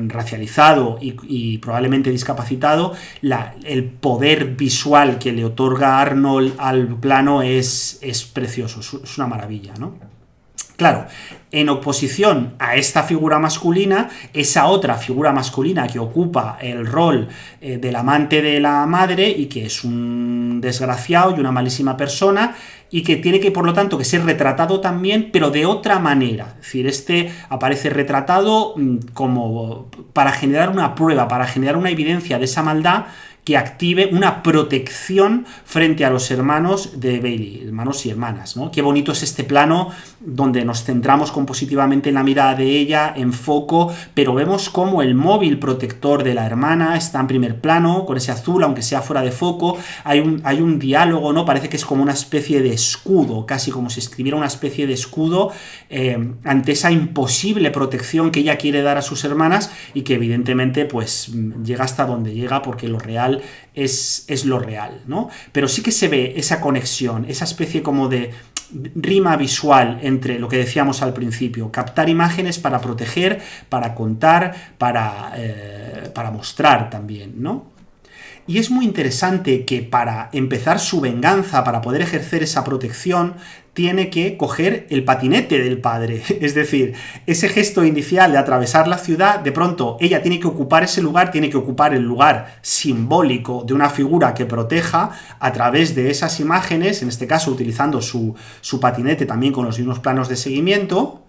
racializado y probablemente discapacitado, el poder visual que le otorga Arnold al plano es precioso, es una maravilla, ¿no? Claro, en oposición a esta figura masculina, esa otra figura masculina que ocupa el rol del amante de la madre y que es un desgraciado y una malísima persona y que tiene que, por lo tanto, que ser retratado también, pero de otra manera. Es decir, este aparece retratado como para generar una prueba, para generar una evidencia de esa maldad que active una protección frente a los hermanos de Bailey, hermanos y hermanas, ¿no? Qué bonito es este plano donde nos centramos compositivamente en la mirada de ella, en foco, pero vemos cómo el móvil protector de la hermana está en primer plano, con ese azul, aunque sea fuera de foco. Hay un diálogo, ¿no? Parece que es como una especie de escudo, casi como si escribiera una especie de escudo ante esa imposible protección que ella quiere dar a sus hermanas y que evidentemente pues llega hasta donde llega porque lo real es lo real, ¿no? Pero sí que se ve esa conexión, esa especie como de rima visual entre lo que decíamos al principio, captar imágenes para proteger, para contar, para mostrar también, ¿no? Y es muy interesante que para empezar su venganza, para poder ejercer esa protección, tiene que coger el patinete del padre. Es decir, ese gesto inicial de atravesar la ciudad, de pronto ella tiene que ocupar ese lugar, tiene que ocupar el lugar simbólico de una figura que proteja a través de esas imágenes, en este caso utilizando su patinete también con los mismos planos de seguimiento,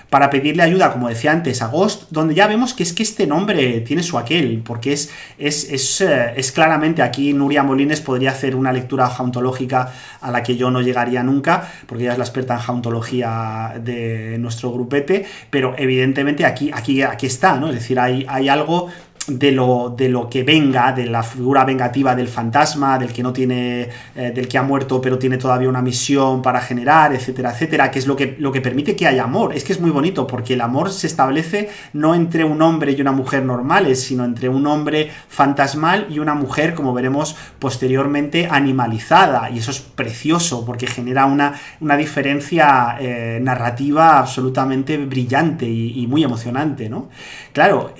para pedirle ayuda, como decía antes, a Ghost, donde ya vemos que es que este nombre tiene su aquel, porque es claramente, aquí Nuria Molines podría hacer una lectura jauntológica a la que yo no llegaría nunca, porque ella es la experta en jauntología de nuestro grupete, pero evidentemente aquí está, ¿no? Es decir, hay algo de lo que venga, de la figura vengativa del fantasma, del que no tiene, del que ha muerto pero tiene todavía una misión para generar, etcétera, etcétera, que es lo que permite que haya amor. Es que es muy bonito, porque el amor se establece no entre un hombre y una mujer normales, sino entre un hombre fantasmal y una mujer, como veremos posteriormente, animalizada, y eso es precioso, porque genera una diferencia narrativa absolutamente brillante y muy emocionante, ¿no? Claro,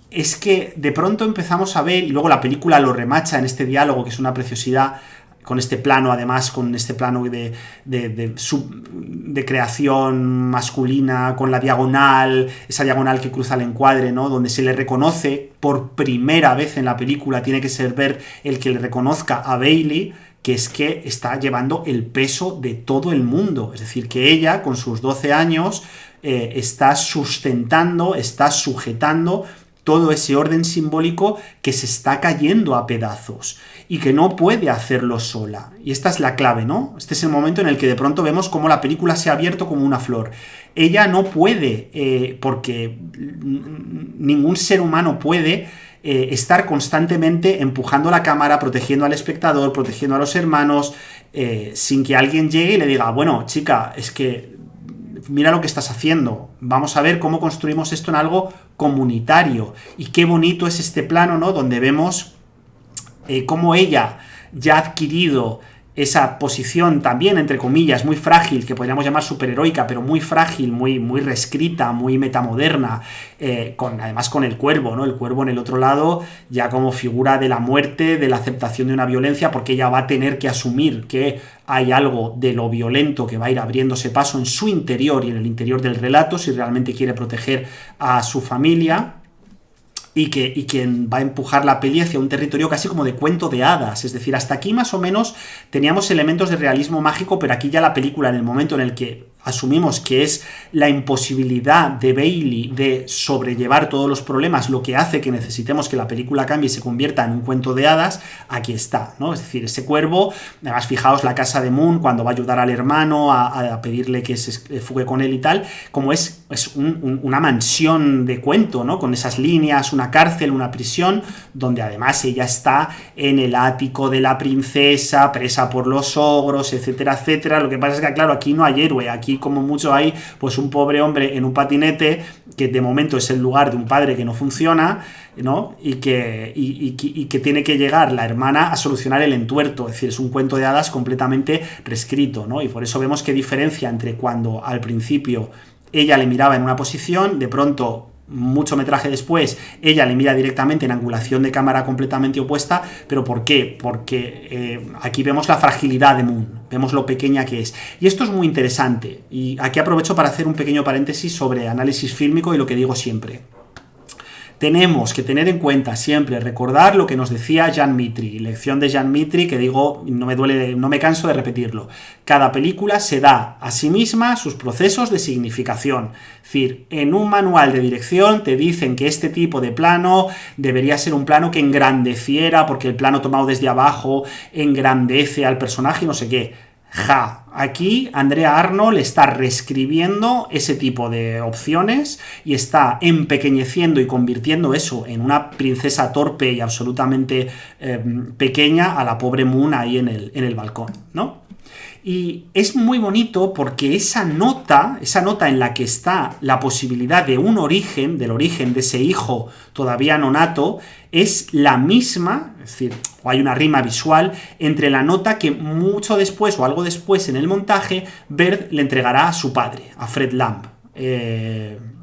es que de pronto empezamos a ver, y luego la película lo remacha en este diálogo, que es una preciosidad, con este plano, además, con este plano de creación masculina, con la diagonal, esa diagonal que cruza el encuadre, ¿no? Donde se le reconoce por primera vez en la película, tiene que ser ver el que le reconozca a Bailey, que es que está llevando el peso de todo el mundo. Es decir, que ella, con sus 12 años, está sustentando, está sujetando todo ese orden simbólico que se está cayendo a pedazos y que no puede hacerlo sola. Y esta es la clave, ¿no? Este es el momento en el que de pronto vemos cómo la película se ha abierto como una flor. Ella no puede, porque ningún ser humano puede estar constantemente empujando la cámara, protegiendo al espectador, protegiendo a los hermanos, sin que alguien llegue y le diga, bueno, chica, es que mira lo que estás haciendo, vamos a ver cómo construimos esto en algo comunitario. Y qué bonito es este plano, ¿no? Donde vemos cómo ella ya ha adquirido esa posición también, entre comillas, muy frágil, que podríamos llamar superheroica, pero muy frágil, muy reescrita, muy metamoderna, además con el cuervo, ¿no? El cuervo en el otro lado, ya como figura de la muerte, de la aceptación de una violencia, porque ella va a tener que asumir que hay algo de lo violento que va a ir abriéndose paso en su interior y en el interior del relato, si realmente quiere proteger a su familia. Y que va a empujar la peli hacia un territorio casi como de cuento de hadas. Es decir, hasta aquí más o menos teníamos elementos de realismo mágico, pero aquí ya la película, en el momento en el que asumimos que es la imposibilidad de Bailey de sobrellevar todos los problemas lo que hace que necesitemos que la película cambie y se convierta en un cuento de hadas, aquí está, ¿no? Es decir, ese cuervo, además fijaos la casa de Moon cuando va a ayudar al hermano a pedirle que se fugue con él y tal, como es una mansión de cuento, ¿no? Con esas líneas, una cárcel, una prisión, donde además ella está en el ático de la princesa, presa por los ogros, etcétera, etcétera. Lo que pasa es que, claro, aquí no hay héroe, aquí aquí como mucho hay pues un pobre hombre en un patinete que de momento es el lugar de un padre que no funciona, ¿no? Y que tiene que llegar la hermana a solucionar el entuerto, es decir, es un cuento de hadas completamente reescrito, ¿no? Y por eso vemos qué diferencia entre cuando al principio ella le miraba en una posición, de pronto mucho metraje después, ella le mira directamente en angulación de cámara completamente opuesta. ¿Pero por qué? Porque aquí vemos la fragilidad de Moon, vemos lo pequeña que es. Y esto es muy interesante, y aquí aprovecho para hacer un pequeño paréntesis sobre análisis fílmico y lo que digo siempre. Tenemos que tener en cuenta siempre, recordar lo que nos decía Jean Mitry, lección de Jean Mitry, que digo, no me canso de repetirlo. Cada película se da a sí misma sus procesos de significación. Es decir, en un manual de dirección te dicen que este tipo de plano debería ser un plano que engrandeciera, porque el plano tomado desde abajo engrandece al personaje y no sé qué. Aquí Andrea Arnold está reescribiendo ese tipo de opciones y está empequeñeciendo y convirtiendo eso en una princesa torpe y absolutamente pequeña a la pobre Moon ahí en el balcón, ¿no? Y es muy bonito porque esa nota en la que está la posibilidad de un origen, del origen de ese hijo todavía nonato, es la misma, es decir, o hay una rima visual entre la nota que mucho después o algo después en el montaje Bird le entregará a su padre, a Fred Lamb.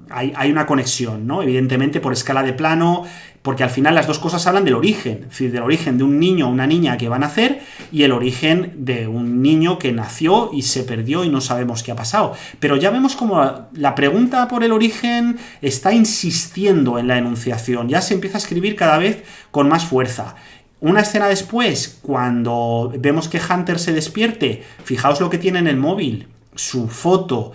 Hay una conexión, ¿no? Evidentemente por escala de plano, porque al final las dos cosas hablan del origen, es decir, del origen de un niño o una niña que va a nacer y el origen de un niño que nació y se perdió y no sabemos qué ha pasado. Pero ya vemos como la pregunta por el origen está insistiendo en la enunciación, ya se empieza a escribir cada vez con más fuerza. Una escena después, cuando vemos que Hunter se despierte, fijaos lo que tiene en el móvil, su foto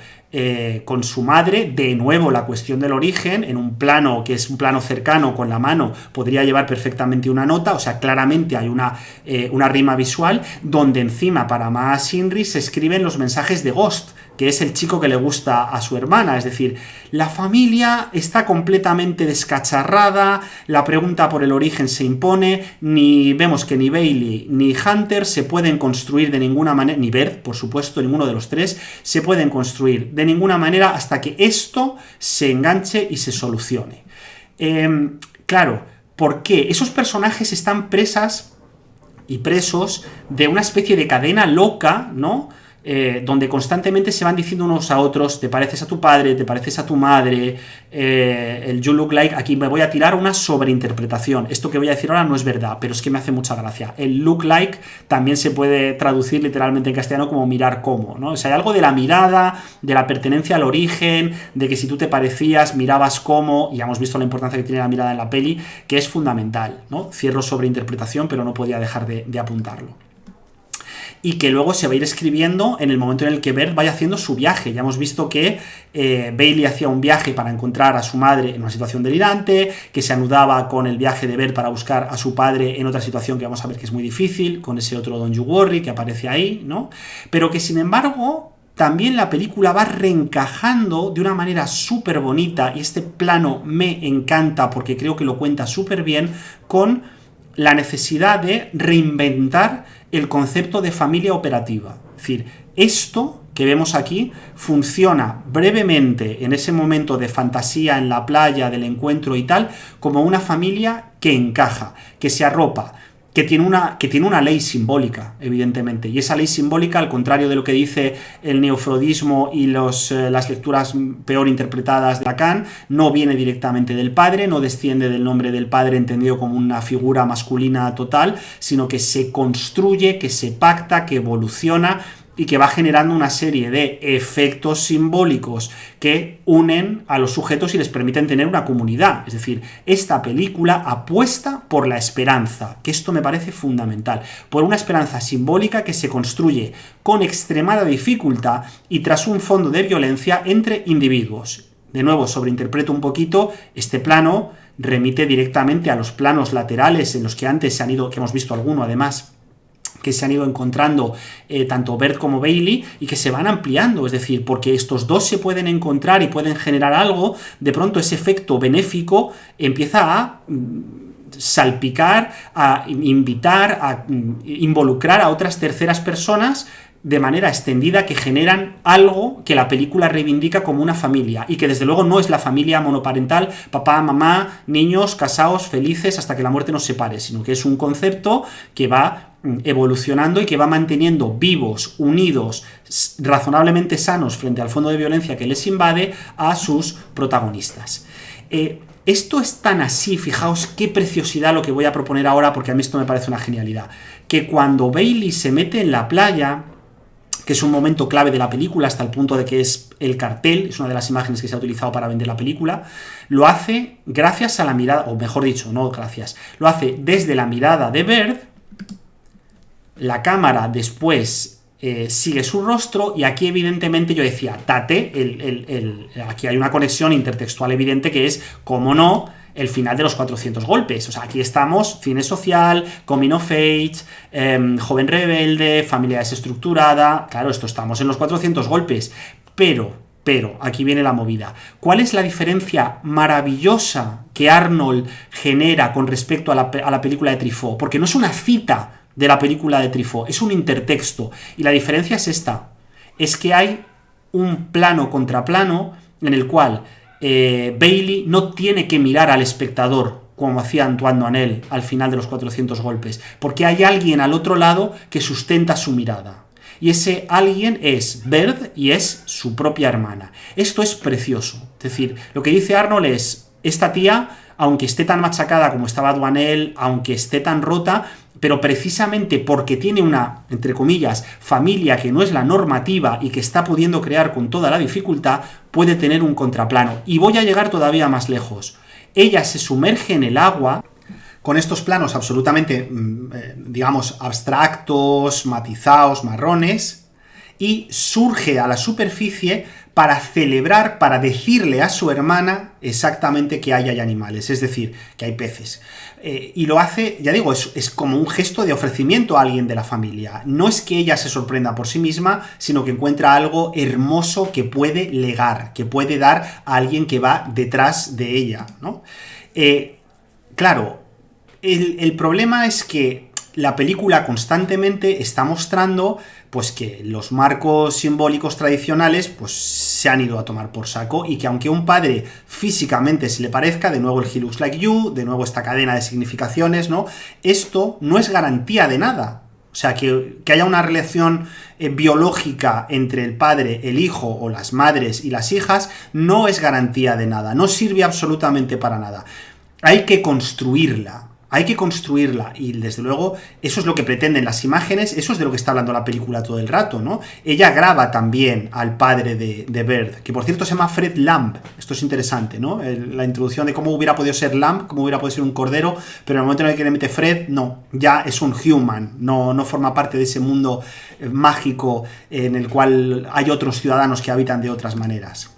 con su madre, de nuevo la cuestión del origen, en un plano que es un plano cercano con la mano, podría llevar perfectamente una nota, o sea, claramente hay una rima visual, donde encima para más Inri se escriben los mensajes de Ghost, que es el chico que le gusta a su hermana, es decir, la familia está completamente descacharrada, la pregunta por el origen se impone, vemos que ni Bailey ni Hunter se pueden construir de ninguna manera, ni Bert, por supuesto, ninguno de los tres, se pueden construir de ninguna manera hasta que esto se enganche y se solucione. Claro, ¿por qué? Esos personajes están presas y presos de una especie de cadena loca, ¿no? Donde constantemente se van diciendo unos a otros, te pareces a tu padre, te pareces a tu madre, el you look like, aquí me voy a tirar una sobreinterpretación, esto que voy a decir ahora no es verdad, pero es que me hace mucha gracia, el look like también se puede traducir literalmente en castellano como mirar como, ¿no? O sea, hay algo de la mirada, de la pertenencia al origen, de que si tú te parecías, mirabas como, y ya hemos visto la importancia que tiene la mirada en la peli, que es fundamental, ¿no? Cierro sobreinterpretación, pero no podía dejar de apuntarlo. Y que luego se va a ir escribiendo en el momento en el que Bert vaya haciendo su viaje. Ya hemos visto que Bailey hacía un viaje para encontrar a su madre en una situación delirante, que se anudaba con el viaje de Bert para buscar a su padre en otra situación que vamos a ver que es muy difícil, con ese otro Don't You Worry que aparece ahí, ¿no? Pero que sin embargo también la película va reencajando de una manera súper bonita, y este plano me encanta porque creo que lo cuenta súper bien, con la necesidad de reinventar el concepto de familia operativa. Es decir, esto que vemos aquí funciona brevemente en ese momento de fantasía en la playa, del encuentro y tal, como una familia que encaja, que se arropa, que tiene una ley simbólica, evidentemente, y esa ley simbólica, al contrario de lo que dice el neofreudismo y las lecturas peor interpretadas de Lacan, no viene directamente del padre, no desciende del nombre del padre entendido como una figura masculina total, sino que se construye, que se pacta, que evoluciona y que va generando una serie de efectos simbólicos que unen a los sujetos y les permiten tener una comunidad. Es decir, esta película apuesta por la esperanza, que esto me parece fundamental, por una esperanza simbólica que se construye con extremada dificultad y tras un fondo de violencia entre individuos. De nuevo, sobreinterpreto un poquito, este plano remite directamente a los planos laterales en los que antes se han ido, que hemos visto alguno además, que se han ido encontrando tanto Bert como Bailey, y que se van ampliando, es decir, porque estos dos se pueden encontrar y pueden generar algo, de pronto ese efecto benéfico empieza a salpicar, a invitar, a involucrar a otras terceras personas de manera extendida que generan algo que la película reivindica como una familia y que desde luego no es la familia monoparental, papá, mamá, niños, casados, felices hasta que la muerte nos separe, sino que es un concepto que va evolucionando y que va manteniendo vivos, unidos, razonablemente sanos frente al fondo de violencia que les invade a sus protagonistas. Esto es tan así, fijaos qué preciosidad lo que voy a proponer ahora, porque a mí esto me parece una genialidad, que cuando Bailey se mete en la playa, que es un momento clave de la película hasta el punto de que es el cartel, es una de las imágenes que se ha utilizado para vender la película, lo hace gracias a la mirada, o mejor dicho, no gracias, lo hace desde la mirada de Bird, la cámara después sigue su rostro y aquí evidentemente yo decía, aquí hay una conexión intertextual evidente que es, como no, el final de los 400 golpes. O sea, aquí estamos, cine social, coming of age, joven rebelde, familia desestructurada. Claro, estamos en los 400 golpes. Pero, aquí viene la movida. ¿Cuál es la diferencia maravillosa que Arnold genera con respecto a la película de Truffaut? Porque no es una cita de la película de Truffaut, es un intertexto. Y la diferencia es esta. Es que hay un plano contra plano en el cual Bailey no tiene que mirar al espectador como hacía Antoine Doinel al final de los 400 golpes, porque hay alguien al otro lado que sustenta su mirada. Y ese alguien es Bird y es su propia hermana. Esto es precioso. Es decir, lo que dice Arnold es, esta tía, aunque esté tan machacada como estaba Doinel, aunque esté tan rota, pero precisamente porque tiene una, entre comillas, familia que no es la normativa y que está pudiendo crear con toda la dificultad, puede tener un contraplano. Y voy a llegar todavía más lejos. Ella se sumerge en el agua con estos planos absolutamente, digamos, abstractos, matizados, marrones, y surge a la superficie para celebrar, para decirle a su hermana exactamente que hay animales, es decir, que hay peces. Y lo hace, ya digo, es como un gesto de ofrecimiento a alguien de la familia. No es que ella se sorprenda por sí misma, sino que encuentra algo hermoso que puede legar, que puede dar a alguien que va detrás de ella, ¿no? Claro, el problema es que la película constantemente está mostrando pues que los marcos simbólicos tradicionales pues se han ido a tomar por saco y que aunque un padre físicamente se le parezca, de nuevo el He Looks Like You, de nuevo esta cadena de significaciones, ¿no? Esto no es garantía de nada. O sea, que haya una relación biológica entre el padre, el hijo o las madres y las hijas no es garantía de nada, no sirve absolutamente para nada. Hay que construirla. Hay que construirla y desde luego eso es lo que pretenden las imágenes, eso es de lo que está hablando la película todo el rato, ¿no? Ella graba también al padre de Bird, que por cierto se llama Fred Lamb, esto es interesante, ¿no? La introducción de cómo hubiera podido ser Lamb, cómo hubiera podido ser un cordero, pero en el momento en el que le mete Fred, no, ya es un human, no forma parte de ese mundo mágico en el cual hay otros ciudadanos que habitan de otras maneras.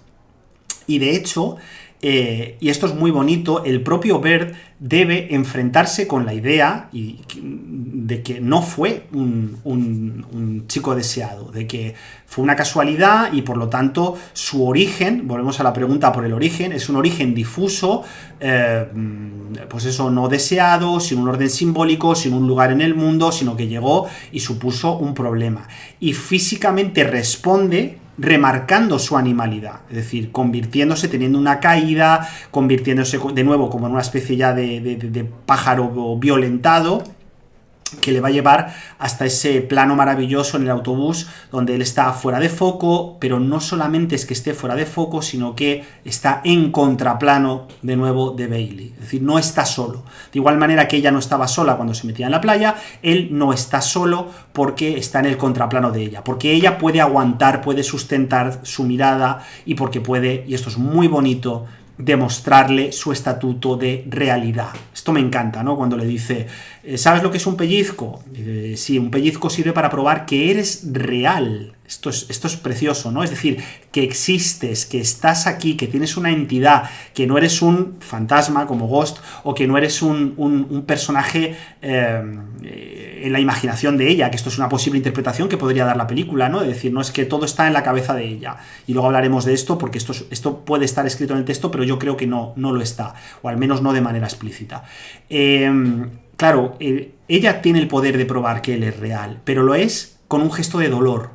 Y de hecho, y esto es muy bonito, el propio Bird debe enfrentarse con la idea de que no fue un chico deseado, de que fue una casualidad y por lo tanto su origen, volvemos a la pregunta por el origen, es un origen difuso, pues eso, no deseado, sin un orden simbólico, sin un lugar en el mundo, sino que llegó y supuso un problema. Y físicamente responde remarcando su animalidad, es decir, convirtiéndose, teniendo una caída, convirtiéndose de nuevo como en una especie ya de pájaro violentado, que le va a llevar hasta ese plano maravilloso en el autobús donde él está fuera de foco, pero no solamente es que esté fuera de foco, sino que está en contraplano de nuevo de Bailey, es decir, no está solo. De igual manera que ella no estaba sola cuando se metía en la playa, él no está solo porque está en el contraplano de ella, porque ella puede aguantar, puede sustentar su mirada y porque puede, y esto es muy bonito, demostrarle su estatuto de realidad. Esto me encanta, ¿no? Cuando le dice, ¿sabes lo que es un pellizco? Dice, sí, un pellizco sirve para probar que eres real. Esto es precioso, ¿no? Es decir, que existes, que estás aquí, que tienes una entidad, que no eres un fantasma como Ghost, o que no eres un personaje en la imaginación de ella, que esto es una posible interpretación que podría dar la película, ¿no? Es decir, no es que todo está en la cabeza de ella. Y luego hablaremos de esto, porque esto puede estar escrito en el texto, pero yo creo que no lo está, o al menos no de manera explícita. Claro, ella tiene el poder de probar que él es real, pero lo es con un gesto de dolor.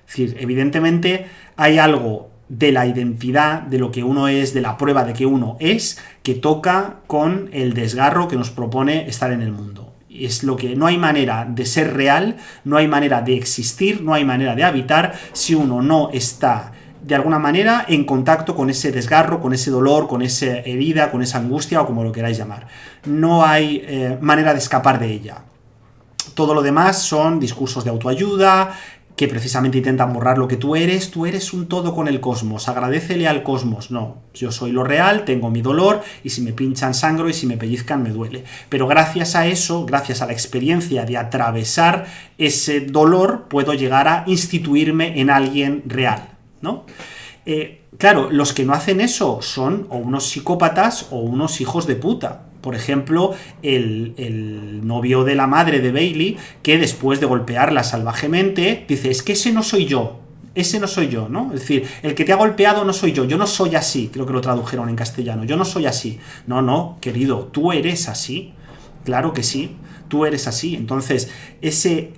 Es decir, evidentemente hay algo de la identidad, de lo que uno es, de la prueba de que uno es, que toca con el desgarro que nos propone estar en el mundo. Es lo que no hay manera de ser real, no hay manera de existir, no hay manera de habitar si uno no está de alguna manera en contacto con ese desgarro, con ese dolor, con esa herida, con esa angustia o como lo queráis llamar. No hay manera de escapar de ella. Todo lo demás son discursos de autoayuda que precisamente intentan borrar lo que tú eres un todo con el cosmos, agradécele al cosmos. No, yo soy lo real, tengo mi dolor, y si me pinchan sangro y si me pellizcan me duele. Pero gracias a eso, gracias a la experiencia de atravesar ese dolor, puedo llegar a instituirme en alguien real, ¿no? Claro, los que no hacen eso son o unos psicópatas o unos hijos de puta. Por ejemplo, el novio de la madre de Bailey, que después de golpearla salvajemente, dice, es que ese no soy yo, ¿no? Es decir, el que te ha golpeado no soy yo no soy así, creo que lo tradujeron en castellano, yo no soy así. No, querido, tú eres así, claro que sí, tú eres así. Entonces, ese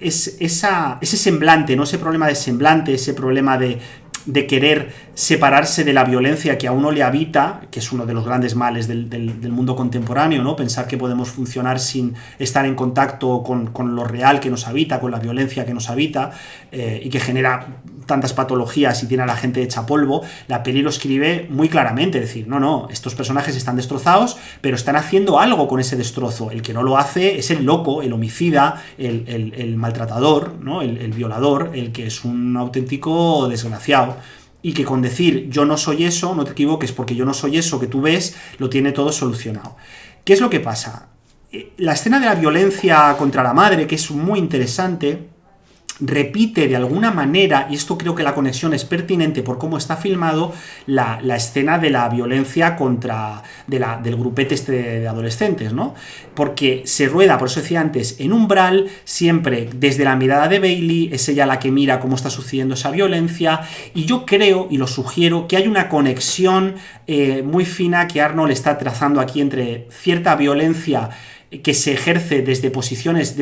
semblante, ¿no? Ese problema de semblante, ese problema de querer separarse de la violencia que a uno le habita, que es uno de los grandes males del mundo contemporáneo, ¿no? Pensar que podemos funcionar sin estar en contacto con lo real que nos habita, con la violencia que nos habita, y que genera tantas patologías y tiene a la gente hecha polvo. La peli lo escribe muy claramente, es decir, no, estos personajes están destrozados, pero están haciendo algo con ese destrozo. El que no lo hace es el loco, el homicida, el maltratador, ¿no? El violador, el que es un auténtico desgraciado. Y que con decir yo no soy eso, no te equivoques, porque yo no soy eso que tú ves, lo tiene todo solucionado. ¿Qué es lo que pasa? La escena de la violencia contra la madre, que es muy interesante, repite de alguna manera, y esto creo que la conexión es pertinente por cómo está filmado, la escena de la violencia del grupete este de adolescentes, ¿no? Porque se rueda, por eso decía antes, en umbral, siempre desde la mirada de Bailey, es ella la que mira cómo está sucediendo esa violencia, y yo creo, y lo sugiero, que hay una conexión muy fina que Arnold está trazando aquí entre cierta violencia que se ejerce desde posiciones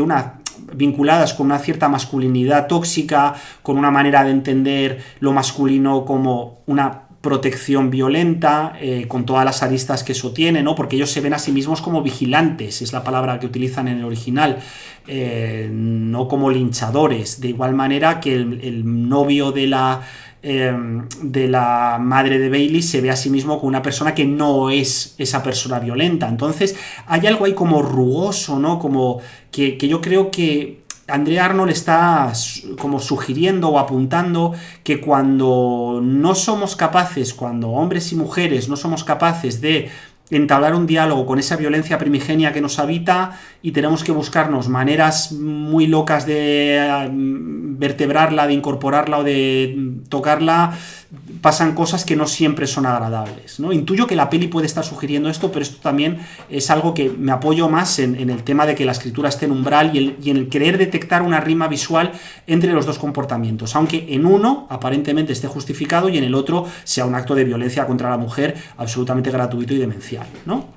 vinculadas con una cierta masculinidad tóxica, con una manera de entender lo masculino como una protección violenta, con todas las aristas que eso tiene, ¿no? Porque ellos se ven a sí mismos como vigilantes, es la palabra que utilizan en el original, no como linchadores, de igual manera que el novio de la madre de Bailey se ve a sí mismo como una persona que no es esa persona violenta. Entonces hay algo ahí como rugoso, ¿no? Como que yo creo que Andrea Arnold está como sugiriendo o apuntando que cuando no somos capaces, cuando hombres y mujeres no somos capaces de entablar un diálogo con esa violencia primigenia que nos habita y tenemos que buscarnos maneras muy locas de vertebrarla, de incorporarla o de tocarla, pasan cosas que no siempre son agradables, ¿no? Intuyo que la peli puede estar sugiriendo esto, pero esto también es algo que me apoyo más en el tema de que la escritura esté en umbral y en el querer detectar una rima visual entre los dos comportamientos, aunque en uno aparentemente esté justificado y en el otro sea un acto de violencia contra la mujer absolutamente gratuito y demencial, ¿no?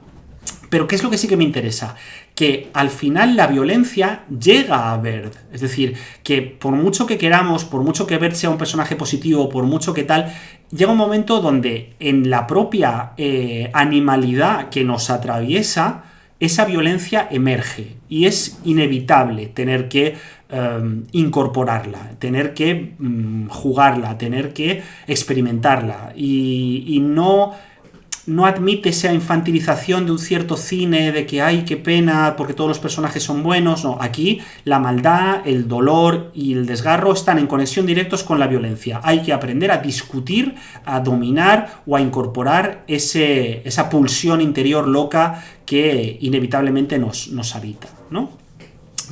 Pero ¿qué es lo que sí que me interesa? Que al final la violencia llega a Bird. Es decir, que por mucho que queramos, por mucho que Bird sea un personaje positivo, por mucho que tal, llega un momento donde en la propia animalidad que nos atraviesa, esa violencia emerge. Y es inevitable tener que incorporarla, tener que jugarla, tener que experimentarla. Y no admite esa infantilización de un cierto cine, de que ay, qué pena, porque todos los personajes son buenos. No, aquí la maldad, el dolor y el desgarro están en conexión directos con la violencia. Hay que aprender a discutir, a dominar o a incorporar esa pulsión interior loca que inevitablemente nos habita, ¿no?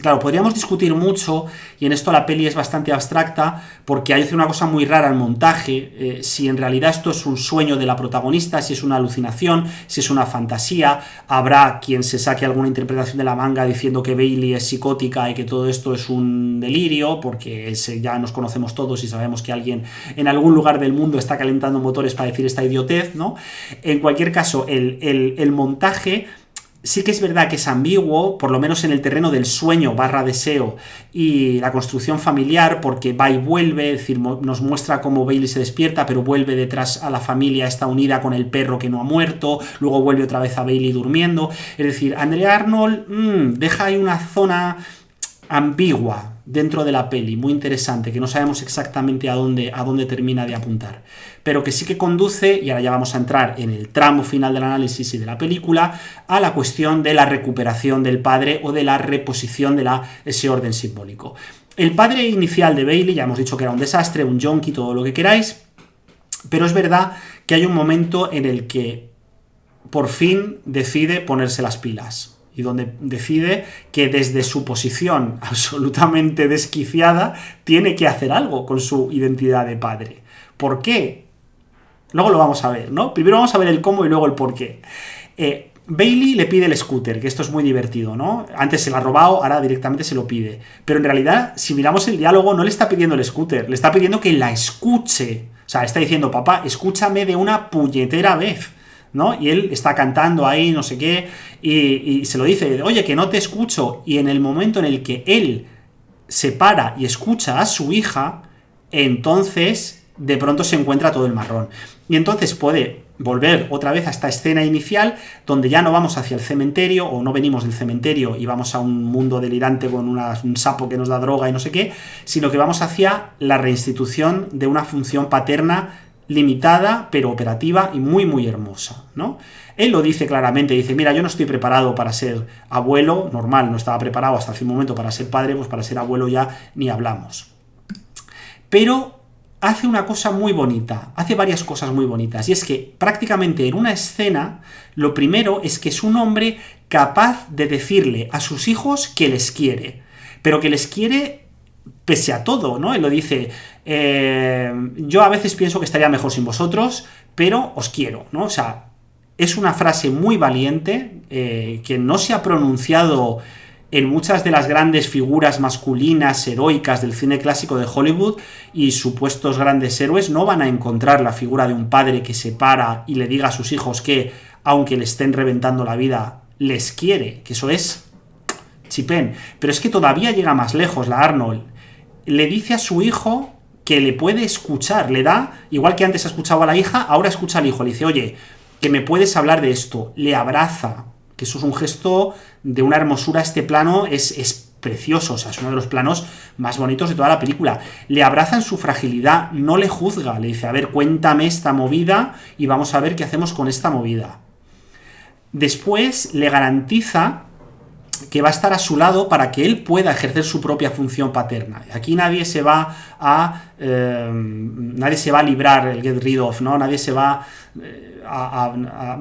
Claro, podríamos discutir mucho, y en esto la peli es bastante abstracta, porque hay una cosa muy rara al montaje, si en realidad esto es un sueño de la protagonista, si es una alucinación, si es una fantasía. Habrá quien se saque alguna interpretación de la manga diciendo que Bailey es psicótica y que todo esto es un delirio, porque ya nos conocemos todos y sabemos que alguien en algún lugar del mundo está calentando motores para decir esta idiotez, ¿no? En cualquier caso, el montaje Sí que es verdad que es ambiguo, por lo menos en el terreno del sueño / deseo y la construcción familiar, porque va y vuelve, es decir, nos muestra cómo Bailey se despierta, pero vuelve detrás a la familia, está unida con el perro que no ha muerto, luego vuelve otra vez a Bailey durmiendo. Es decir, Andrea Arnold deja ahí una zona ambigua dentro de la peli, muy interesante, que no sabemos exactamente a dónde termina de apuntar, pero que sí que conduce, y ahora ya vamos a entrar en el tramo final del análisis y de la película, a la cuestión de la recuperación del padre o de la reposición de ese orden simbólico. El padre inicial de Bailey, ya hemos dicho que era un desastre, un yonki, todo lo que queráis, pero es verdad que hay un momento en el que por fin decide ponerse las pilas, y donde decide que desde su posición absolutamente desquiciada tiene que hacer algo con su identidad de padre. ¿Por qué? Luego lo vamos a ver, ¿no? Primero vamos a ver el cómo y luego el por qué. Bailey le pide el scooter, que esto es muy divertido, ¿no? Antes se lo ha robado, ahora directamente se lo pide. Pero en realidad, si miramos el diálogo, no le está pidiendo el scooter, le está pidiendo que la escuche. O sea, está diciendo, papá, escúchame de una puñetera vez, ¿no? Y él está cantando ahí, no sé qué, y se lo dice, oye, que no te escucho. Y en el momento en el que él se para y escucha a su hija, entonces de pronto se encuentra todo el marrón. Y entonces puede volver otra vez a esta escena inicial, donde ya no vamos hacia el cementerio, o no venimos del cementerio y vamos a un mundo delirante con un sapo que nos da droga y no sé qué, sino que vamos hacia la reinstitución de una función paterna limitada, pero operativa y muy, muy hermosa, ¿no? Él lo dice claramente, dice, mira, yo no estoy preparado para ser abuelo, normal, no estaba preparado hasta hace un momento para ser padre, pues para ser abuelo ya ni hablamos. Pero hace una cosa muy bonita, hace varias cosas muy bonitas, y es que prácticamente en una escena, lo primero es que es un hombre capaz de decirle a sus hijos que les quiere, pero que les quiere pese a todo, ¿no? Él lo dice, yo a veces pienso que estaría mejor sin vosotros, pero os quiero, ¿no? O sea, es una frase muy valiente, que no se ha pronunciado en muchas de las grandes figuras masculinas, heroicas del cine clásico de Hollywood, y supuestos grandes héroes no van a encontrar la figura de un padre que se para y le diga a sus hijos que, aunque le estén reventando la vida, les quiere, que eso es chipén. Pero es que todavía llega más lejos la Arnold. Le dice a su hijo que le puede escuchar, le da, igual que antes escuchaba a la hija, ahora escucha al hijo, le dice, oye, que me puedes hablar de esto, le abraza, que eso es un gesto de una hermosura, este plano es precioso, o sea, es uno de los planos más bonitos de toda la película. Le abraza en su fragilidad, no le juzga, le dice, a ver, cuéntame esta movida y vamos a ver qué hacemos con esta movida. Después le garantiza que va a estar a su lado para que él pueda ejercer su propia función paterna. Aquí nadie se va a librar, el get rid of, ¿no? Nadie se va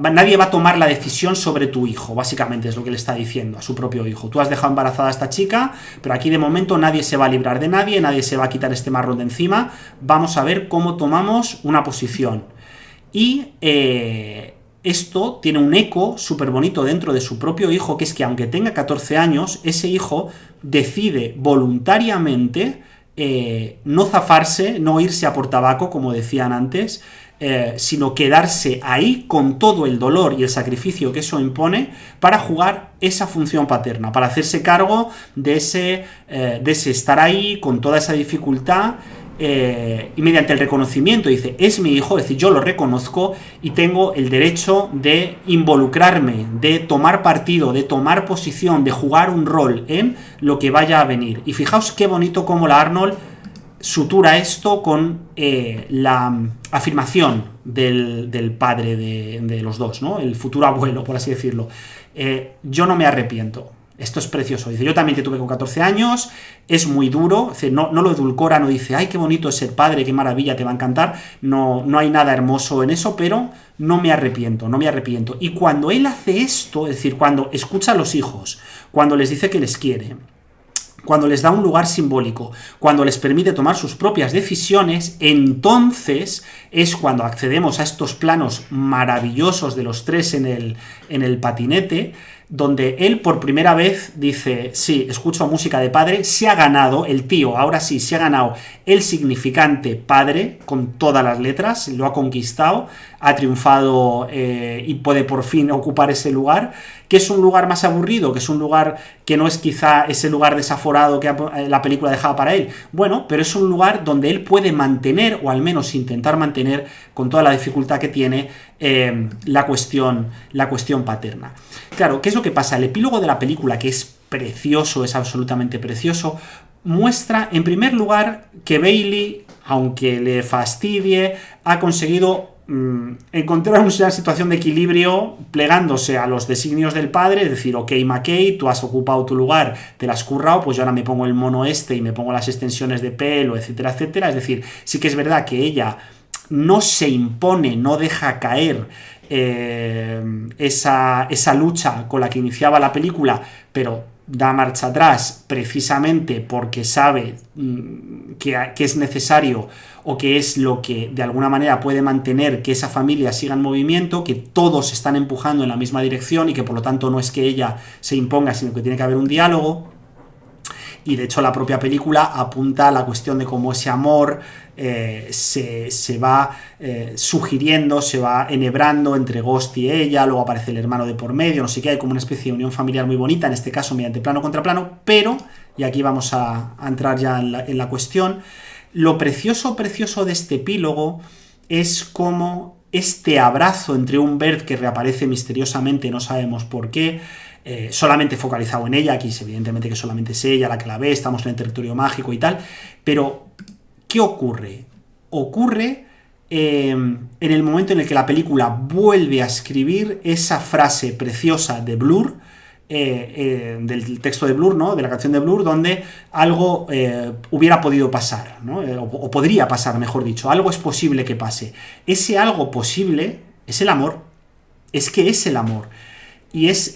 nadie va a tomar la decisión sobre tu hijo, básicamente es lo que le está diciendo a su propio hijo. Tú has dejado embarazada a esta chica, pero aquí de momento nadie se va a librar de nadie, nadie se va a quitar este marrón de encima, vamos a ver cómo tomamos una posición. Y esto tiene un eco súper bonito dentro de su propio hijo, que es que aunque tenga 14 años, ese hijo decide voluntariamente no zafarse, no irse a por tabaco, como decían antes, sino quedarse ahí con todo el dolor y el sacrificio que eso impone para jugar esa función paterna, para hacerse cargo de ese estar ahí con toda esa dificultad. Y mediante el reconocimiento dice, es mi hijo, es decir, yo lo reconozco y tengo el derecho de involucrarme, de tomar partido, de tomar posición, de jugar un rol en lo que vaya a venir. Y fijaos qué bonito cómo la Arnold sutura esto con la afirmación del padre de los dos, ¿no? El futuro abuelo, por así decirlo. Yo no me arrepiento. Esto es precioso. Dice, yo también te tuve con 14 años, es muy duro, dice, no lo edulcora, no dice, ay, qué bonito es ser padre, qué maravilla, te va a encantar. No hay nada hermoso en eso, pero no me arrepiento. Y cuando él hace esto, es decir, cuando escucha a los hijos, cuando les dice que les quiere, cuando les da un lugar simbólico, cuando les permite tomar sus propias decisiones, entonces es cuando accedemos a estos planos maravillosos de los tres en el patinete, donde él por primera vez dice, sí, escucho música de padre, se ha ganado, el tío, ahora sí, se ha ganado el significante padre, con todas las letras, lo ha conquistado, ha triunfado y puede por fin ocupar ese lugar, que es un lugar más aburrido, que es un lugar que no es quizá ese lugar desaforado que la película dejaba para él, bueno, pero es un lugar donde él puede mantener, o al menos intentar mantener, con toda la dificultad que tiene, la cuestión paterna. Claro, ¿qué es lo que pasa? El epílogo de la película, que es precioso, es absolutamente precioso, muestra, en primer lugar, que Bailey, aunque le fastidie, ha conseguido encontrar una situación de equilibrio plegándose a los designios del padre, es decir, ok, McKay, tú has ocupado tu lugar, te la has currado, pues yo ahora me pongo el mono y me pongo las extensiones de pelo, etcétera, etcétera. Es decir, sí que es verdad que ella no se impone, no deja caer esa lucha con la que iniciaba la película, pero da marcha atrás precisamente porque sabe que es necesario o que es lo que de alguna manera puede mantener que esa familia siga en movimiento, que todos están empujando en la misma dirección y que por lo tanto no es que ella se imponga, sino que tiene que haber un diálogo. Y de hecho la propia película apunta a la cuestión de cómo ese amor se va sugiriendo, se va enhebrando entre Ghost y ella, luego aparece el hermano de por medio, no sé qué, hay como una especie de unión familiar muy bonita, en este caso mediante plano contra plano, pero, y aquí vamos a entrar ya en la cuestión, lo precioso de este epílogo es como este abrazo entre un Bert que reaparece misteriosamente, no sabemos por qué, solamente focalizado en ella, aquí evidentemente que solamente es ella la que la ve, estamos en el territorio mágico y tal, pero ¿qué ocurre? Ocurre en el momento en el que la película vuelve a escribir esa frase preciosa de Blur, del texto de Blur, ¿no? De la canción de Blur, donde algo hubiera podido pasar, ¿no? O podría pasar, mejor dicho, algo es posible que pase. Ese algo posible es el amor, es que es el amor. Y es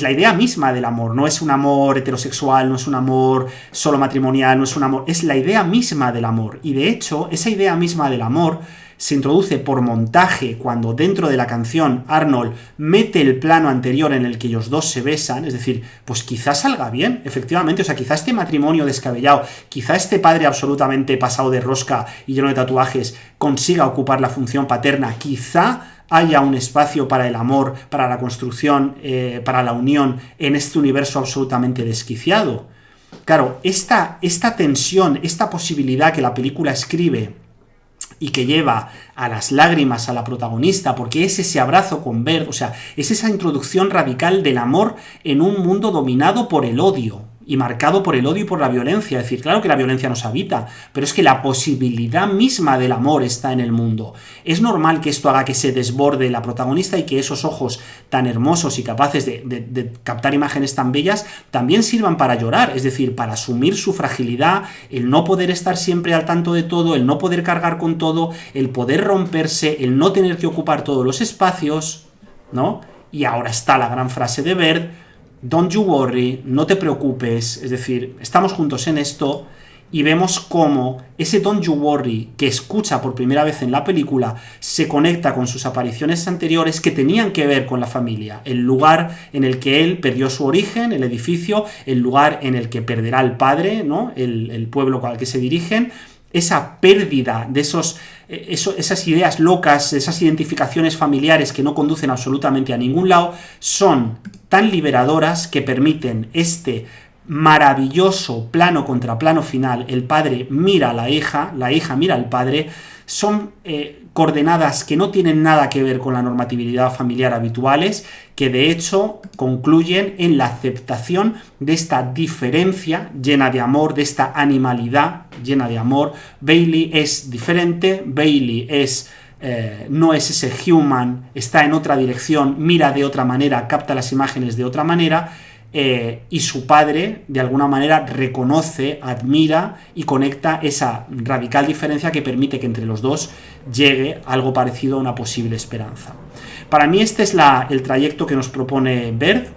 la idea misma del amor, no es un amor heterosexual, no es un amor solo matrimonial, no es un amor, es la idea misma del amor. Y de hecho, esa idea misma del amor se introduce por montaje cuando dentro de la canción Arnold mete el plano anterior en el que ellos dos se besan, es decir, pues quizás salga bien, efectivamente, o sea, quizá este matrimonio descabellado, quizá este padre absolutamente pasado de rosca y lleno de tatuajes consiga ocupar la función paterna, quizá haya un espacio para el amor, para la construcción, para la unión en este universo absolutamente desquiciado. Claro, esta tensión, esta posibilidad que la película escribe y que lleva a las lágrimas a la protagonista, porque es ese abrazo con Bert, o sea, es esa introducción radical del amor en un mundo dominado por el odio, y marcado por el odio y por la violencia. Es decir, claro que la violencia nos habita, pero es que la posibilidad misma del amor está en el mundo. Es normal que esto haga que se desborde la protagonista y que esos ojos tan hermosos y capaces de captar imágenes tan bellas también sirvan para llorar, es decir, para asumir su fragilidad, el no poder estar siempre al tanto de todo, el no poder cargar con todo, el poder romperse, el no tener que ocupar todos los espacios, ¿no? Y ahora está la gran frase de Bert: Don't you worry, no te preocupes, es decir, estamos juntos en esto, y vemos cómo ese Don't you worry que escucha por primera vez en la película se conecta con sus apariciones anteriores que tenían que ver con la familia, el lugar en el que él perdió su origen, el edificio, el lugar en el que perderá al padre, ¿no? El pueblo al que se dirigen, esa pérdida de esas ideas locas, esas identificaciones familiares que no conducen absolutamente a ningún lado, son tan liberadoras que permiten este maravilloso plano contra plano final. El padre mira a la hija mira al padre. Son coordenadas que no tienen nada que ver con la normatividad familiar habituales, que de hecho concluyen en la aceptación de esta diferencia llena de amor, de esta animalidad llena de amor. Bailey es diferente, Bailey no es ese human, está en otra dirección, mira de otra manera, capta las imágenes de otra manera, y su padre de alguna manera reconoce, admira y conecta esa radical diferencia que permite que entre los dos llegue algo parecido a una posible esperanza. Para mí este es el trayecto que nos propone Bert.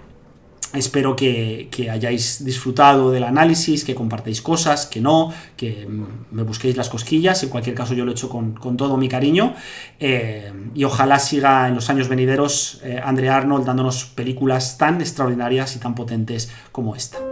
Espero que hayáis disfrutado del análisis, que compartáis cosas, que no, que me busquéis las cosquillas. En cualquier caso, yo lo he hecho con todo mi cariño. Y ojalá siga en los años venideros Andrea Arnold dándonos películas tan extraordinarias y tan potentes como esta.